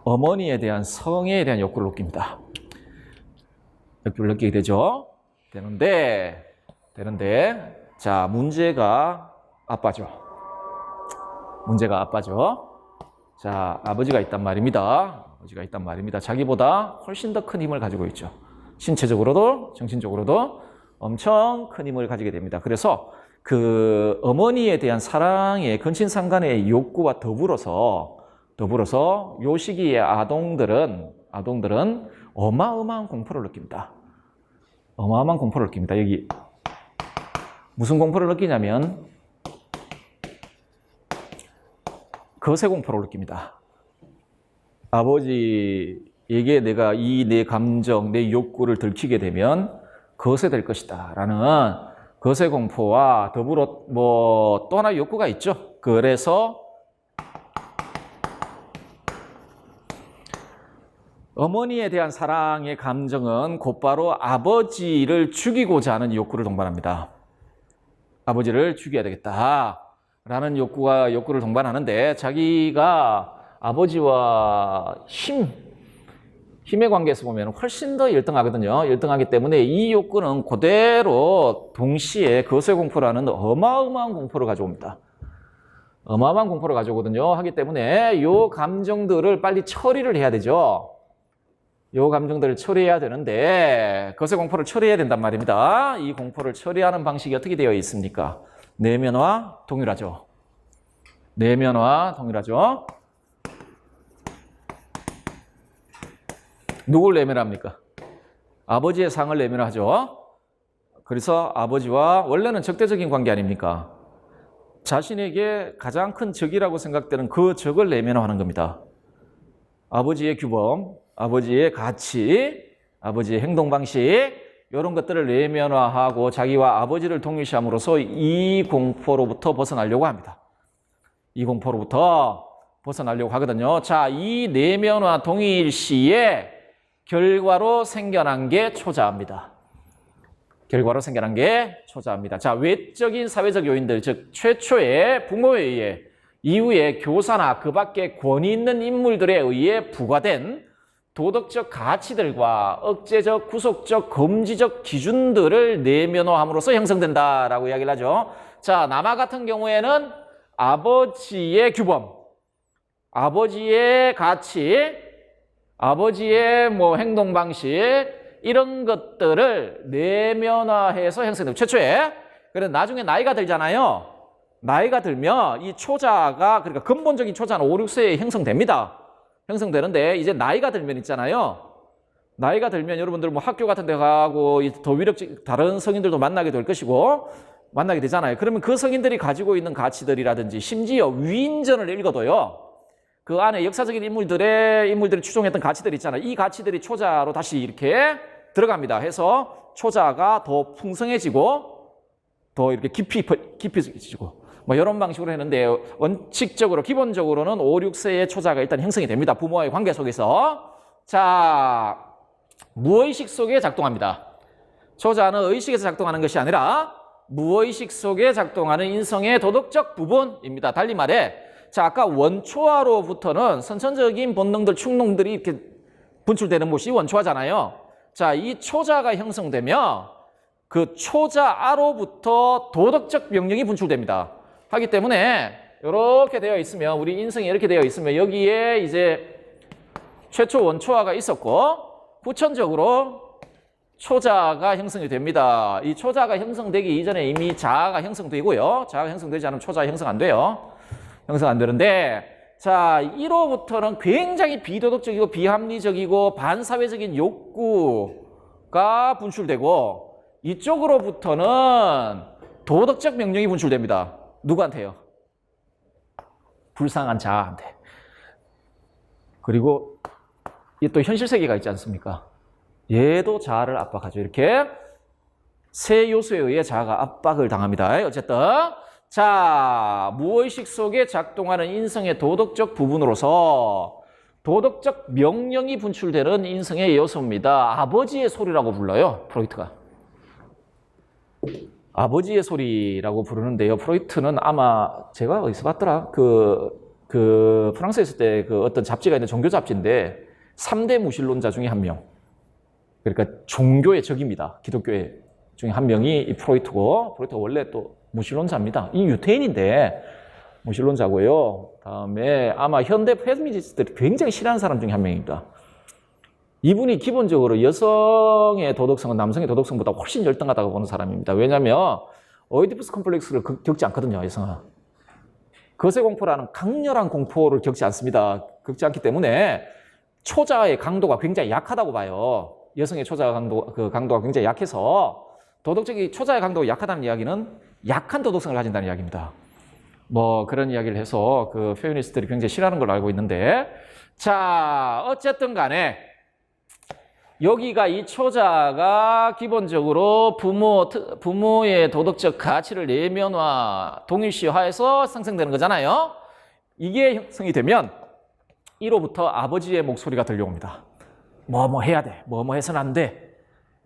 어머니에 대한 성애에 대한 욕구를 느낍니다. 욕구를 느끼게 되는데 자, 문제가 아빠죠. 자, 아버지가 있단 말입니다. 자기보다 훨씬 더 큰 힘을 가지고 있죠. 신체적으로도 정신적으로도 엄청 큰 힘을 가지게 됩니다. 그래서 그 어머니에 대한 사랑의 건친상간의 욕구와 더불어서 요 시기의 아동들은 어마어마한 공포를 느낍니다. 여기 무슨 공포를 느끼냐면 거세 공포를 느낍니다. 아버지에게 내가 내 감정, 내 욕구를 들키게 되면 거세될 것이다 라는 거세 공포와 더불어 또 하나 욕구가 있죠. 그래서 어머니에 대한 사랑의 감정은 곧바로 아버지를 죽이고자 하는 욕구를 동반합니다. 아버지를 죽여야 되겠다라는 욕구를 동반하는데 자기가 아버지와 힘의 관계에서 보면 훨씬 더 열등하거든요. 열등하기 때문에 이 욕구는 그대로 동시에 거세 공포라는 어마어마한 공포를 가져옵니다. 어마어마한 공포를 가져오거든요. 하기 때문에 이 감정들을 빨리 처리를 해야 되죠. 이 감정들을 처리해야 되는데 거세 공포를 처리해야 된단 말입니다. 이 공포를 처리하는 방식이 어떻게 되어 있습니까? 내면화 동일하죠. 누굴 내면합니까? 아버지의 상을 내면하죠. 그래서 아버지와 원래는 적대적인 관계 아닙니까? 자신에게 가장 큰 적이라고 생각되는 그 적을 내면화하는 겁니다. 아버지의 규범, 아버지의 가치, 아버지의 행동 방식 이런 것들을 내면화하고 자기와 아버지를 동일시함으로써 이 공포로부터 벗어나려고 합니다. 이 공포로부터 벗어나려고 하거든요. 자, 이 내면화 동일시의 결과로 생겨난 게 초자아입니다. 자, 외적인 사회적 요인들, 즉 최초의 부모에 의해 이후에 교사나 그 밖에 권위 있는 인물들에 의해 부과된 도덕적 가치들과 억제적, 구속적, 금지적 기준들을 내면화함으로써 형성된다라고 이야기를 하죠. 자, 남아 같은 경우에는 아버지의 규범, 아버지의 가치, 아버지의 뭐 행동 방식 이런 것들을 내면화해서 형성됩니다. 최초에. 그래서 나중에 나이가 들잖아요. 나이가 들면 이 초자가 그러니까 근본적인 초자는 5, 6세에 형성됩니다. 형성되는데 이제 나이가 들면 있잖아요. 나이가 들면 여러분들 뭐 학교 같은 데 가고 더 위력적 다른 성인들도 만나게 될 것이고 만나게 되잖아요. 그러면 그 성인들이 가지고 있는 가치들이라든지 심지어 위인전을 읽어도요. 그 안에 역사적인 인물들이 추종했던 가치들이 있잖아요. 이 가치들이 초자로 다시 이렇게 들어갑니다. 해서 초자가 더 풍성해지고 더 이렇게 깊이지고 뭐 이런 방식으로 했는데 원칙적으로 기본적으로는 5, 6세의 초자가 일단 형성이 됩니다. 부모와의 관계 속에서. 자, 무의식 속에 작동합니다. 초자는 의식에서 작동하는 것이 아니라 무의식 속에 작동하는 인성의 도덕적 부분입니다. 달리 말해 자, 아까 원초아로부터는 선천적인 본능들, 충동들이 이렇게 분출되는 곳이 원초아잖아요. 자, 이 초자가 형성되면 그 초자아로부터 도덕적 명령이 분출됩니다. 하기 때문에 이렇게 되어 있으면 우리 인성이 이렇게 되어 있으면 여기에 이제 최초 원초아가 있었고 후천적으로 초자가 형성이 됩니다. 이 초자가 형성되기 이전에 이미 자아가 형성되고요. 자아가 형성되지 않으면 초자가 형성 안 돼요. 형성 안 되는데 자 1호부터는 굉장히 비도덕적이고 비합리적이고 반사회적인 욕구가 분출되고 이쪽으로부터는 도덕적 명령이 분출됩니다. 누구한테요? 불쌍한 자아한테. 그리고 이 또 현실 세계가 있지 않습니까? 얘도 자아를 압박하죠. 이렇게 세 요소에 의해 자아가 압박을 당합니다. 어쨌든 자, 무의식 속에 작동하는 인성의 도덕적 부분으로서 도덕적 명령이 분출되는 인성의 요소입니다. 아버지의 소리라고 불러요, 프로이트가. 아버지의 소리라고 부르는데요. 프로이트는 아마 제가 어디서 봤더라? 프랑스에 있을 때 그 어떤 잡지가 있는 종교 잡지인데 3대 무신론자 중에 한 명. 그러니까 종교의 적입니다. 기독교의 중에 한 명이 이 프로이트고 프로이트가 원래 또 무신론자입니다. 이 유태인인데 무신론자고요. 다음에 아마 현대 페미니스트들이 굉장히 싫어하는 사람 중에 한 명입니다. 이분이 기본적으로 여성의 도덕성은 남성의 도덕성보다 훨씬 열등하다고 보는 사람입니다. 왜냐하면 오이디푸스 컴플렉스를 겪지 않거든요. 여성은. 거세공포라는 강렬한 공포를 겪지 않습니다. 겪지 않기 때문에 초자의 강도가 굉장히 약하다고 봐요. 여성의 초자 강도가 굉장히 약해서 도덕적인 초자의 강도가 약하다는 이야기는 약한 도덕성을 가진다는 이야기입니다. 뭐 그런 이야기를 해서 그 페미니스트들이 굉장히 싫어하는 걸로 알고 있는데 자 어쨌든 간에 여기가 이 초자가 기본적으로 부모의 도덕적 가치를 내면화, 동일시화해서 생성되는 거잖아요. 이게 형성이 되면 1호부터 아버지의 목소리가 들려옵니다. 뭐 해야 돼, 뭐 해서는 안 돼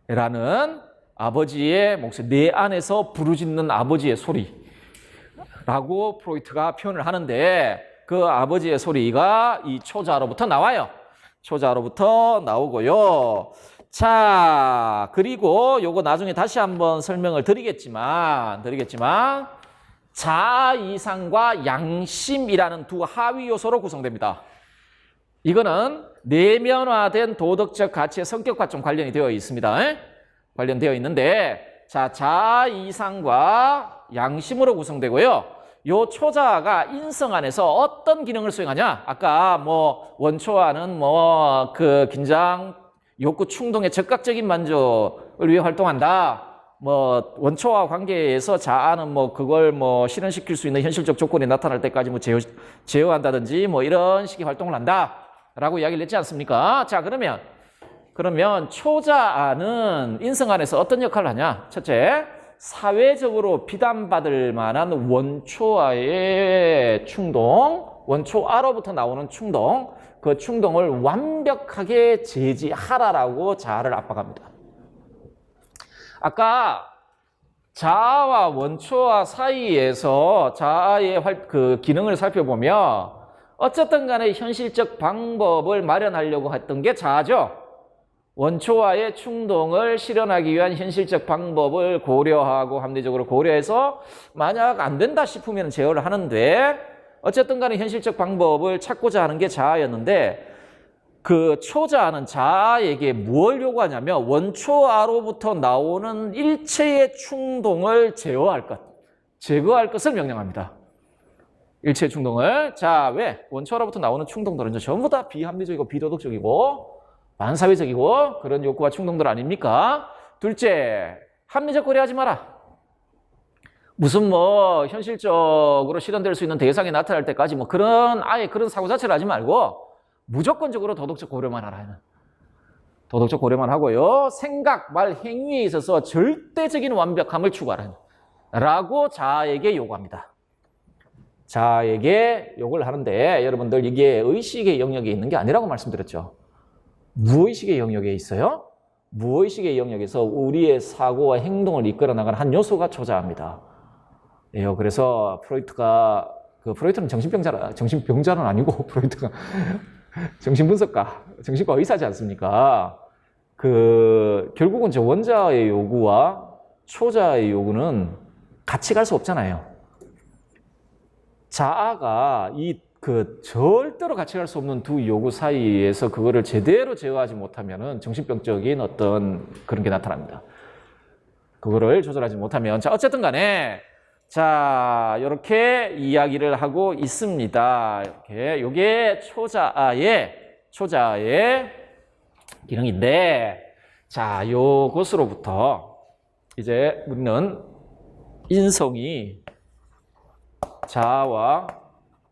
라는 아버지의 목소리, 내 안에서 부르짖는 아버지의 소리라고 프로이트가 표현을 하는데 그 아버지의 소리가 이 초자로부터 나와요. 초자로부터 나오고요. 자, 그리고 요거 나중에 다시 한번 설명을 드리겠지만 자이상과 양심이라는 두 하위 요소로 구성됩니다. 이거는 내면화된 도덕적 가치의 성격과 좀 관련이 되어 있습니다. 관련되어 있는데 자, 자이상과 양심으로 구성되고요. 요 초자가 인성 안에서 어떤 기능을 수행하냐? 아까 뭐 원초아는 뭐 그 긴장, 욕구, 충동의 적극적인 만족을 위해 활동한다. 뭐 원초와 관계에서 자아는 뭐 그걸 뭐 실현시킬 수 있는 현실적 조건이 나타날 때까지 뭐 제어한다든지 뭐 이런 식의 활동을 한다라고 이야기를 했지 않습니까? 자, 그러면 초자아는 인성 안에서 어떤 역할을 하냐? 첫째, 사회적으로 비난받을 만한 원초아의 충동, 원초아로부터 나오는 충동, 그 충동을 완벽하게 제지하라라고 자아를 압박합니다. 아까 자아와 원초아 사이에서 자아의 그 기능을 살펴보면 어쨌든 간에 현실적 방법을 마련하려고 했던 게 자아죠. 원초와의 충동을 실현하기 위한 현실적 방법을 고려하고 합리적으로 고려해서 만약 안 된다 싶으면 제어를 하는데 어쨌든 간에 현실적 방법을 찾고자 하는 게 자아였는데 그 초자아는 자아에게 무엇을 요구하냐면 원초아로부터 나오는 일체의 충동을 제어할 것, 제거할 것을 명령합니다. 일체의 충동을. 자, 왜? 원초아로부터 나오는 충동들은 전부 다 비합리적이고 비도덕적이고 반사회적이고 그런 욕구와 충동들 아닙니까? 둘째, 합리적 고려하지 마라. 무슨 뭐 현실적으로 실현될 수 있는 대상이 나타날 때까지 뭐 아예 그런 사고 자체를 하지 말고 무조건적으로 도덕적 고려만 하라. 도덕적 고려만 하고요. 생각, 말, 행위에 있어서 절대적인 완벽함을 추구하라. 라고 자아에게 요구합니다. 자아에게 요구를 하는데 여러분들 이게 의식의 영역에 있는 게 아니라고 말씀드렸죠. 무의식의 영역에 있어요. 무의식의 영역에서 우리의 사고와 행동을 이끌어 나가는 한 요소가 초자아입니다. 그래서 프로이트는 정신병자는 아니고 프로이트가 정신분석가, 정신과 의사지 않습니까? 결국은 저 원자의 요구와 초자의 요구는 같이 갈 수 없잖아요. 자아가 절대로 같이 갈 수 없는 두 요구 사이에서 그거를 제대로 제어하지 못하면은 정신병적인 어떤 그런 게 나타납니다. 그거를 조절하지 못하면. 자, 어쨌든 간에. 자, 이렇게 이야기를 하고 있습니다. 이렇게. 요게 초자아의 기능인데, 자, 요것으로부터 이제 우리는 인성이 자아와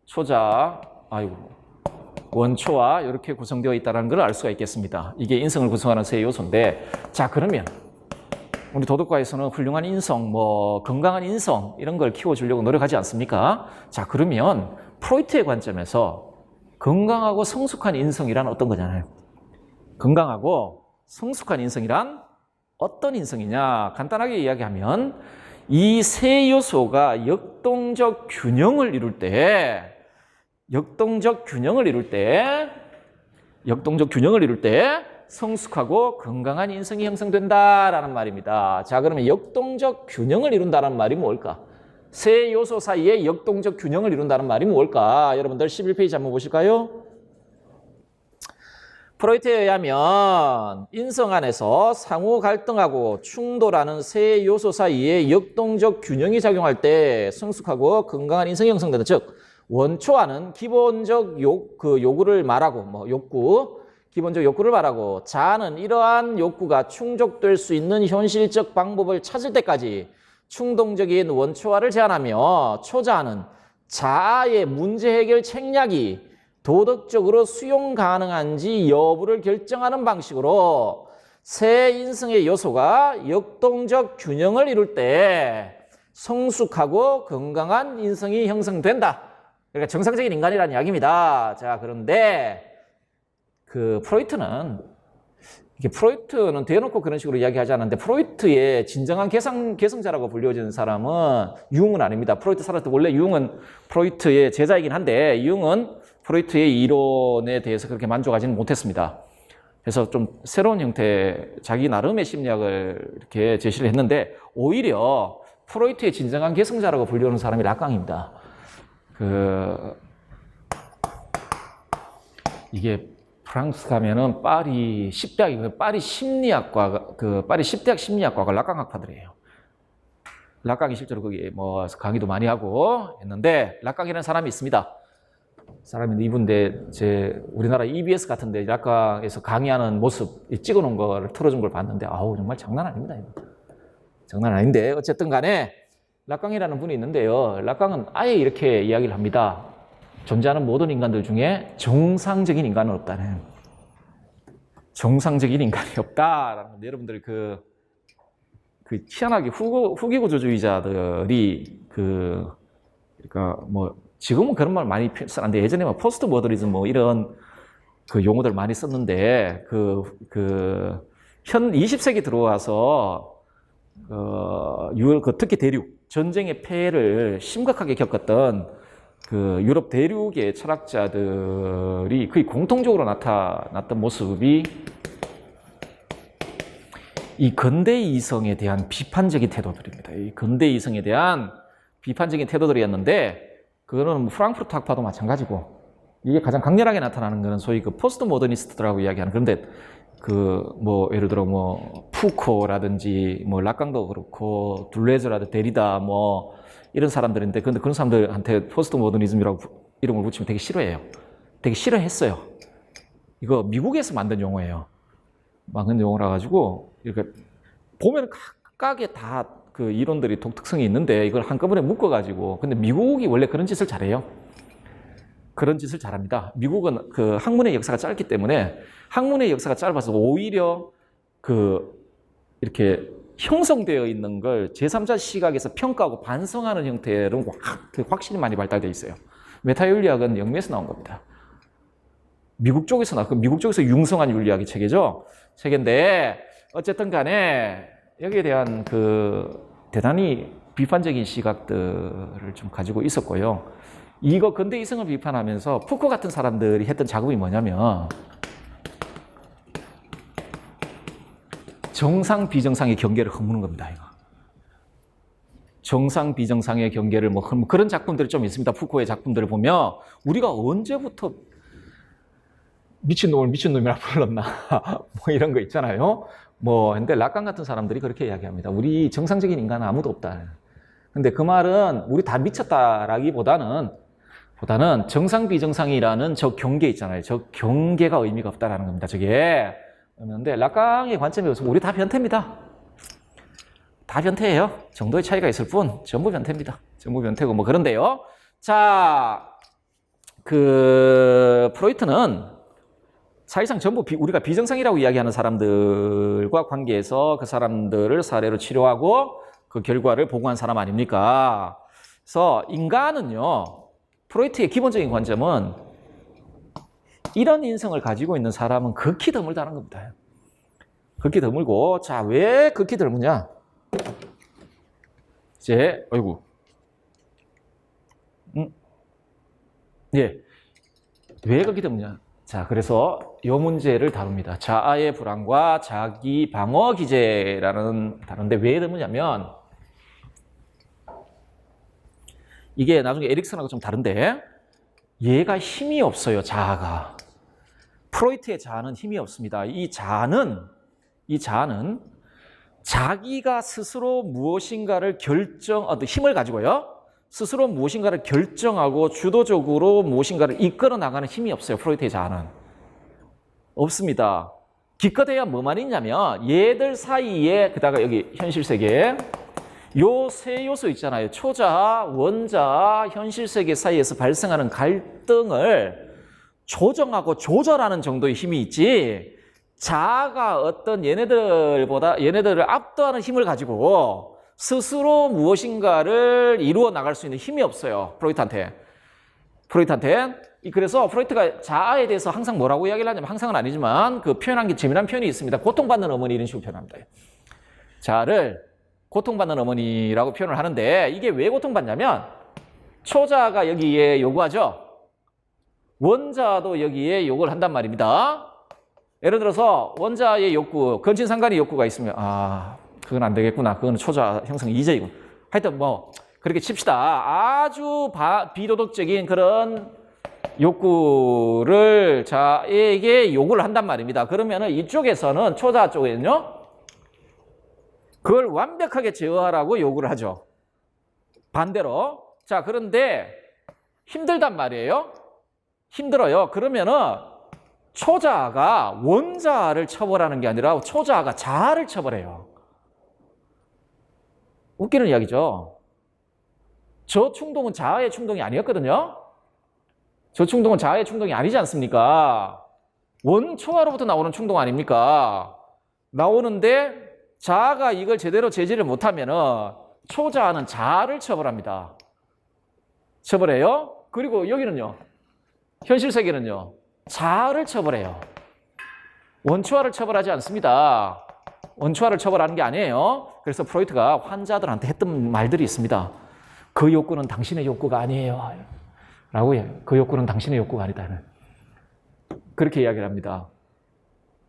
초자아, 원초와 이렇게 구성되어 있다는 걸 알 수가 있겠습니다. 이게 인성을 구성하는 세 요소인데, 자, 그러면 우리 도덕과에서는 훌륭한 인성, 건강한 인성 이런 걸 키워주려고 노력하지 않습니까? 자, 그러면 프로이트의 관점에서 건강하고 성숙한 인성이란 어떤 거잖아요. 건강하고 성숙한 인성이란 어떤 인성이냐? 간단하게 이야기하면 이 세 요소가 역동적 균형을 이룰 때 성숙하고 건강한 인성이 형성된다라는 말입니다. 자, 그러면 역동적 균형을 이룬다는 말이 뭘까? 세 요소 사이에 역동적 균형을 이룬다는 말이 뭘까? 여러분들 11페이지 한번 보실까요? 프로이트에 의하면 인성 안에서 상호 갈등하고 충돌하는 세 요소 사이에 역동적 균형이 작용할 때 성숙하고 건강한 인성이 형성된다. 즉, 원초와는 기본적 요구를 말하고, 기본적 욕구를 말하고, 자아는 이러한 욕구가 충족될 수 있는 현실적 방법을 찾을 때까지 충동적인 원초화를 제한하며, 초자아는 자아의 문제 해결 책략이 도덕적으로 수용 가능한지 여부를 결정하는 방식으로 새 인성의 요소가 역동적 균형을 이룰 때 성숙하고 건강한 인성이 형성된다. 그러니까 정상적인 인간이라는 이야기입니다. 자, 그런데 프로이트는 대놓고 그런 식으로 이야기하지 않았는데, 프로이트의 진정한 개성자라고 불려지는 사람은 융은 아닙니다. 프로이트 살았을 때 원래 융은 프로이트의 제자이긴 한데, 융은 프로이트의 이론에 대해서 그렇게 만족하지는 못했습니다. 그래서 좀 새로운 형태, 자기 나름의 심리학을 이렇게 제시를 했는데, 오히려 프로이트의 진정한 개성자라고 불리는 사람이 락강입니다. 이게 프랑스 가면은 파리 10대학이 파리 파리 10대학 심리학과가 락강학파들이에요. 락강이 실제로 거기 강의도 많이 하고 했는데, 락강이라는 사람이 있습니다. 사람인데 이분인데 우리나라 EBS 같은데 락강에서 강의하는 모습 찍어놓은 거를 틀어준 걸 봤는데, 정말 장난 아닙니다. 장난 아닌데 어쨌든 간에 락강이라는 분이 있는데요. 락강은 아예 이렇게 이야기를 합니다. 존재하는 모든 인간들 중에 정상적인 인간은 없다는. 정상적인 인간이 없다라는 건데, 여러분들 희한하게 후기구조주의자들이 그러니까 지금은 그런 말 많이 쓰는데, 예전에 포스트 모더니즘 이런 용어들 많이 썼는데, 현 20세기 들어와서 특히 대륙 전쟁의 폐해를 심각하게 겪었던 그 유럽 대륙의 철학자들이 거의 공통적으로 나타났던 모습이 이 근대 이성에 대한 비판적인 태도들입니다. 이 근대 이성에 대한 비판적인 태도들이었는데, 그거는 프랑크푸르트 학파도 마찬가지고, 이게 가장 강렬하게 나타나는 것은 소위 그 포스트 모더니스트라고 이야기하는, 그런데 그 뭐 예를 들어 뭐 푸코라든지 뭐 락강도 그렇고 둘레즈라든지 데리다 뭐 이런 사람들인데, 근데 그런 사람들한테 포스트 모더니즘이라고 이름을 붙이면 되게 싫어해요. 되게 싫어했어요. 이거 미국에서 만든 용어예요. 만든 용어라 가지고 이렇게 보면 각각의 다 그 이론들이 독특성이 있는데 이걸 한꺼번에 묶어 가지고, 근데 미국이 원래 그런 짓을 잘해요. 그런 짓을 잘합니다. 미국은 그 학문의 역사가 짧기 때문에, 학문의 역사가 짧아서 오히려 그 이렇게 형성되어 있는 걸 제3자 시각에서 평가하고 반성하는 형태로 확실히 많이 발달되어 있어요. 메타윤리학은 영미에서 나온 겁니다. 미국 쪽에서 미국 쪽에서 융성한 윤리학의 체계인데, 어쨌든 간에 여기에 대한 그 대단히 비판적인 시각들을 좀 가지고 있었고요. 이거 근대 이성을 비판하면서 푸코 같은 사람들이 했던 작업이 뭐냐면, 정상 비정상의 경계를 허무는 겁니다. 이거. 정상 비정상의 경계를 뭐 그런 작품들이 좀 있습니다. 푸코의 작품들을 보면 우리가 언제부터 미친놈을 미친놈이라 불렀나 뭐 이런 거 있잖아요. 뭐 근데 락강 같은 사람들이 그렇게 이야기합니다. 우리 정상적인 인간은 아무도 없다. 근데 그 말은 우리 다 미쳤다라기보다는 정상 비정상이라는 저 경계 있잖아요. 저 경계가 의미가 없다라는 겁니다. 저게. 그런데 락강의 관점에 의해서 우리 다 변태입니다. 다 변태예요. 정도의 차이가 있을 뿐 전부 변태입니다. 전부 변태고 뭐 그런데요. 자, 그 프로이트는 사실상 전부 우리가 비정상이라고 이야기하는 사람들과 관계해서 그 사람들을 사례로 치료하고 그 결과를 보고한 사람 아닙니까? 그래서 인간은요, 프로이트의 기본적인 관점은 이런 인성을 가지고 있는 사람은 극히 드물다는 겁니다. 극히 드물고, 자, 왜 극히 드물냐? 이제, 아이고. 예. 왜 극히 드물냐? 자, 그래서 이 문제를 다룹니다. 자아의 불안과 자기 방어 기제라는 단어인데 왜 드무냐면, 이게 나중에 에릭슨하고 좀 다른데, 얘가 힘이 없어요, 자아가. 프로이트의 자아는 힘이 없습니다. 이 자아는 자기가 스스로 무엇인가를 힘을 가지고요. 스스로 무엇인가를 결정하고 주도적으로 무엇인가를 이끌어 나가는 힘이 없어요. 프로이트의 자아는. 없습니다. 기껏해야 뭐만 있냐면 얘들 사이에, 그다가 여기 현실 세계 요 세 요소 있잖아요. 초자아, 원자아, 현실 세계 사이에서 발생하는 갈등을 조정하고 조절하는 정도의 힘이 있지, 자아가 어떤 얘네들을 압도하는 힘을 가지고 스스로 무엇인가를 이루어 나갈 수 있는 힘이 없어요. 프로이트한테. 그래서 프로이트가 자아에 대해서 항상 뭐라고 이야기를 하냐면, 항상은 아니지만 그 표현한 게 재미난 표현이 있습니다. 고통받는 어머니, 이런 식으로 표현합니다. 자아를 고통받는 어머니라고 표현을 하는데, 이게 왜 고통받냐면 초자아가 여기에 요구하죠. 원자도 여기에 요구를 한단 말입니다. 예를 들어서 원자의 욕구, 근친상간의 욕구가 있으면 그건 안 되겠구나. 그건 초자 형성 이제이고. 하여튼 뭐 그렇게 칩시다. 아주 비도덕적인 그런 욕구를 자에게 요구를 한단 말입니다. 그러면은 이쪽에서는, 초자 쪽에는요, 그걸 완벽하게 제어하라고 요구를 하죠. 반대로. 자, 그런데 힘들단 말이에요. 힘들어요. 그러면은 초자아가 원자아를 처벌하는 게 아니라 초자아가 자아를 처벌해요. 웃기는 이야기죠. 저 충동은 자아의 충동이 아니었거든요. 저 충동은 자아의 충동이 아니지 않습니까? 원초아로부터 나오는 충동 아닙니까? 나오는데 자아가 이걸 제대로 제지를 못하면은 초자아는 자아를 처벌합니다. 처벌해요. 그리고 여기는요, 현실 세계는요, 자아를 처벌해요. 원초아를 처벌하지 않습니다. 원초아를 처벌하는 게 아니에요. 그래서 프로이트가 환자들한테 했던 말들이 있습니다. 그 욕구는 당신의 욕구가 아니에요. 라고 그 욕구는 당신의 욕구가 아니다. 그렇게 이야기를 합니다.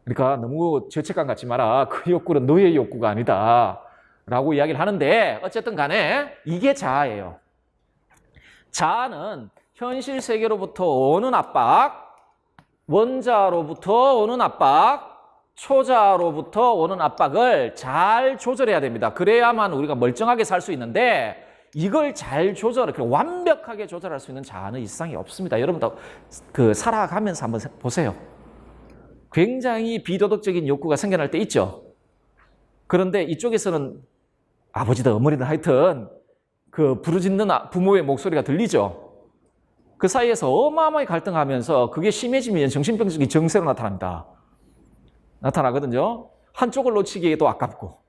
그러니까 너무 죄책감 갖지 마라. 그 욕구는 너의 욕구가 아니다. 라고 이야기를 하는데 어쨌든 간에 이게 자아예요. 자아는 현실 세계로부터 오는 압박, 원자로부터 오는 압박, 초자로부터 오는 압박을 잘 조절해야 됩니다. 그래야만 우리가 멀쩡하게 살 수 있는데 이걸 잘 완벽하게 조절할 수 있는 자아는 이 세상에 없습니다. 여러분도 살아가면서 한번 보세요. 굉장히 비도덕적인 욕구가 생겨날 때 있죠. 그런데 이쪽에서는 아버지든 어머니든 하여튼 부르짖는 부모의 목소리가 들리죠. 그 사이에서 어마어마하게 갈등하면서 그게 심해지면 정신병적인 증세로 나타나거든요. 한쪽을 놓치기에도 아깝고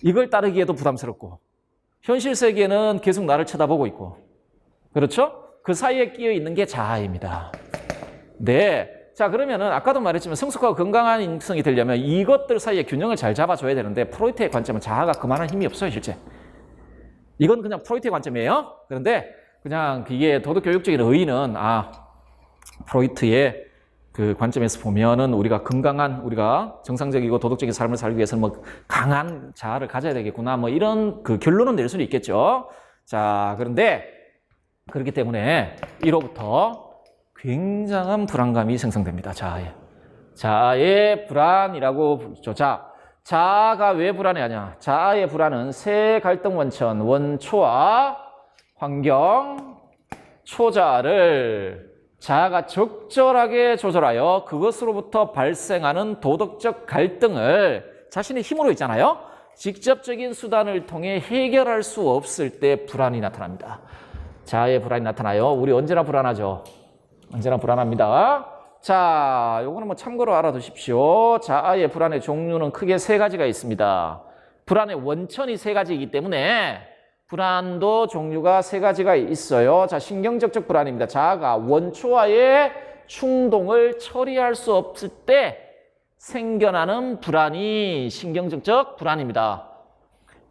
이걸 따르기에도 부담스럽고 현실 세계는 계속 나를 쳐다보고 있고 그렇죠? 그 사이에 끼어 있는 게 자아입니다. 네. 자, 그러면은 아까도 말했지만 성숙하고 건강한 인성이 되려면 이것들 사이에 균형을 잘 잡아줘야 되는데 프로이트의 관점은 자아가 그만한 힘이 없어요, 실제. 이건 그냥 프로이트의 관점이에요. 그런데 그냥 이게 도덕교육적인 의의는 프로이트의 그 관점에서 보면은 우리가 정상적이고 도덕적인 삶을 살기 위해서는 강한 자아를 가져야 되겠구나 이런 그 결론은 낼 수는 있겠죠. 자, 그런데 그렇기 때문에 1호부터 굉장한 불안감이 생성됩니다. 자아의 불안이라고 부르죠. 자아가 왜 불안해하냐? 자아의 불안은 세 갈등 원천, 원초와 환경, 초자를 자아가 적절하게 조절하여 그것으로부터 발생하는 도덕적 갈등을 자신의 힘으로 있잖아요. 직접적인 수단을 통해 해결할 수 없을 때 불안이 나타납니다. 자아의 불안이 나타나요. 우리 언제나 불안하죠. 언제나 불안합니다. 자, 요거는 참고로 알아두십시오. 자아의 불안의 종류는 크게 세 가지가 있습니다. 불안의 원천이 세 가지이기 때문에 불안도 종류가 세 가지가 있어요. 자, 신경적적 불안입니다. 자아가 원초와의 충동을 처리할 수 없을 때 생겨나는 불안이 신경적적 불안입니다.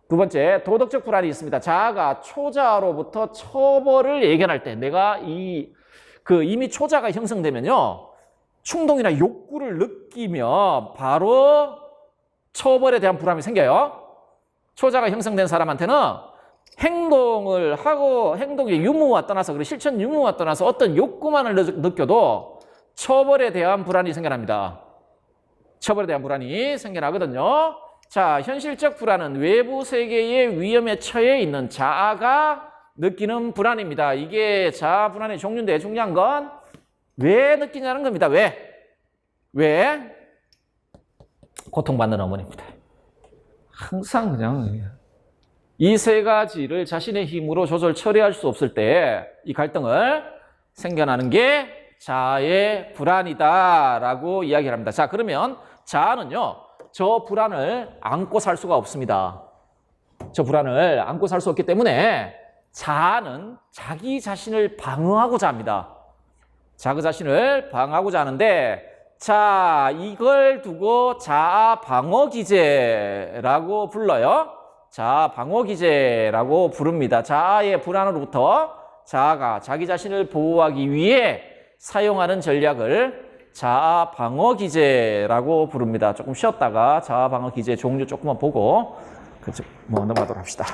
두 번째, 도덕적 불안이 있습니다. 자아가 초자로부터 처벌을 예견할 때 내가 이미 초자가 형성되면요. 충동이나 욕구를 느끼며 바로 처벌에 대한 불안이 생겨요. 초자가 형성된 사람한테는 행동의 유무와 떠나서, 실천 유무와 떠나서 어떤 욕구만을 느껴도 처벌에 대한 불안이 생겨납니다. 처벌에 대한 불안이 생겨나거든요. 자, 현실적 불안은 외부 세계의 위험에 처해 있는 자아가 느끼는 불안입니다. 이게 자아 불안의 종류인데 중요한 건 왜 느끼냐는 겁니다. 왜? 고통받는 어머니입니다. 항상 그냥 이 세 가지를 자신의 힘으로 처리할 수 없을 때 이 갈등을 생겨나는 게 자아의 불안이다라고 이야기를 합니다. 자, 그러면 자아는요, 저 불안을 안고 살 수가 없습니다. 저 불안을 안고 살 수 없기 때문에 자아는 자기 자신을 방어하고자 합니다. 자기 자신을 방어하고자 하는데, 자, 이걸 두고 자아 방어 기제라고 불러요. 자아 방어 기제라고 부릅니다. 자아의 불안으로부터 자아가 자기 자신을 보호하기 위해 사용하는 전략을 자아 방어 기제라고 부릅니다. 조금 쉬었다가 자아 방어 기제 종류 조금만 보고 넘어가도록 합시다.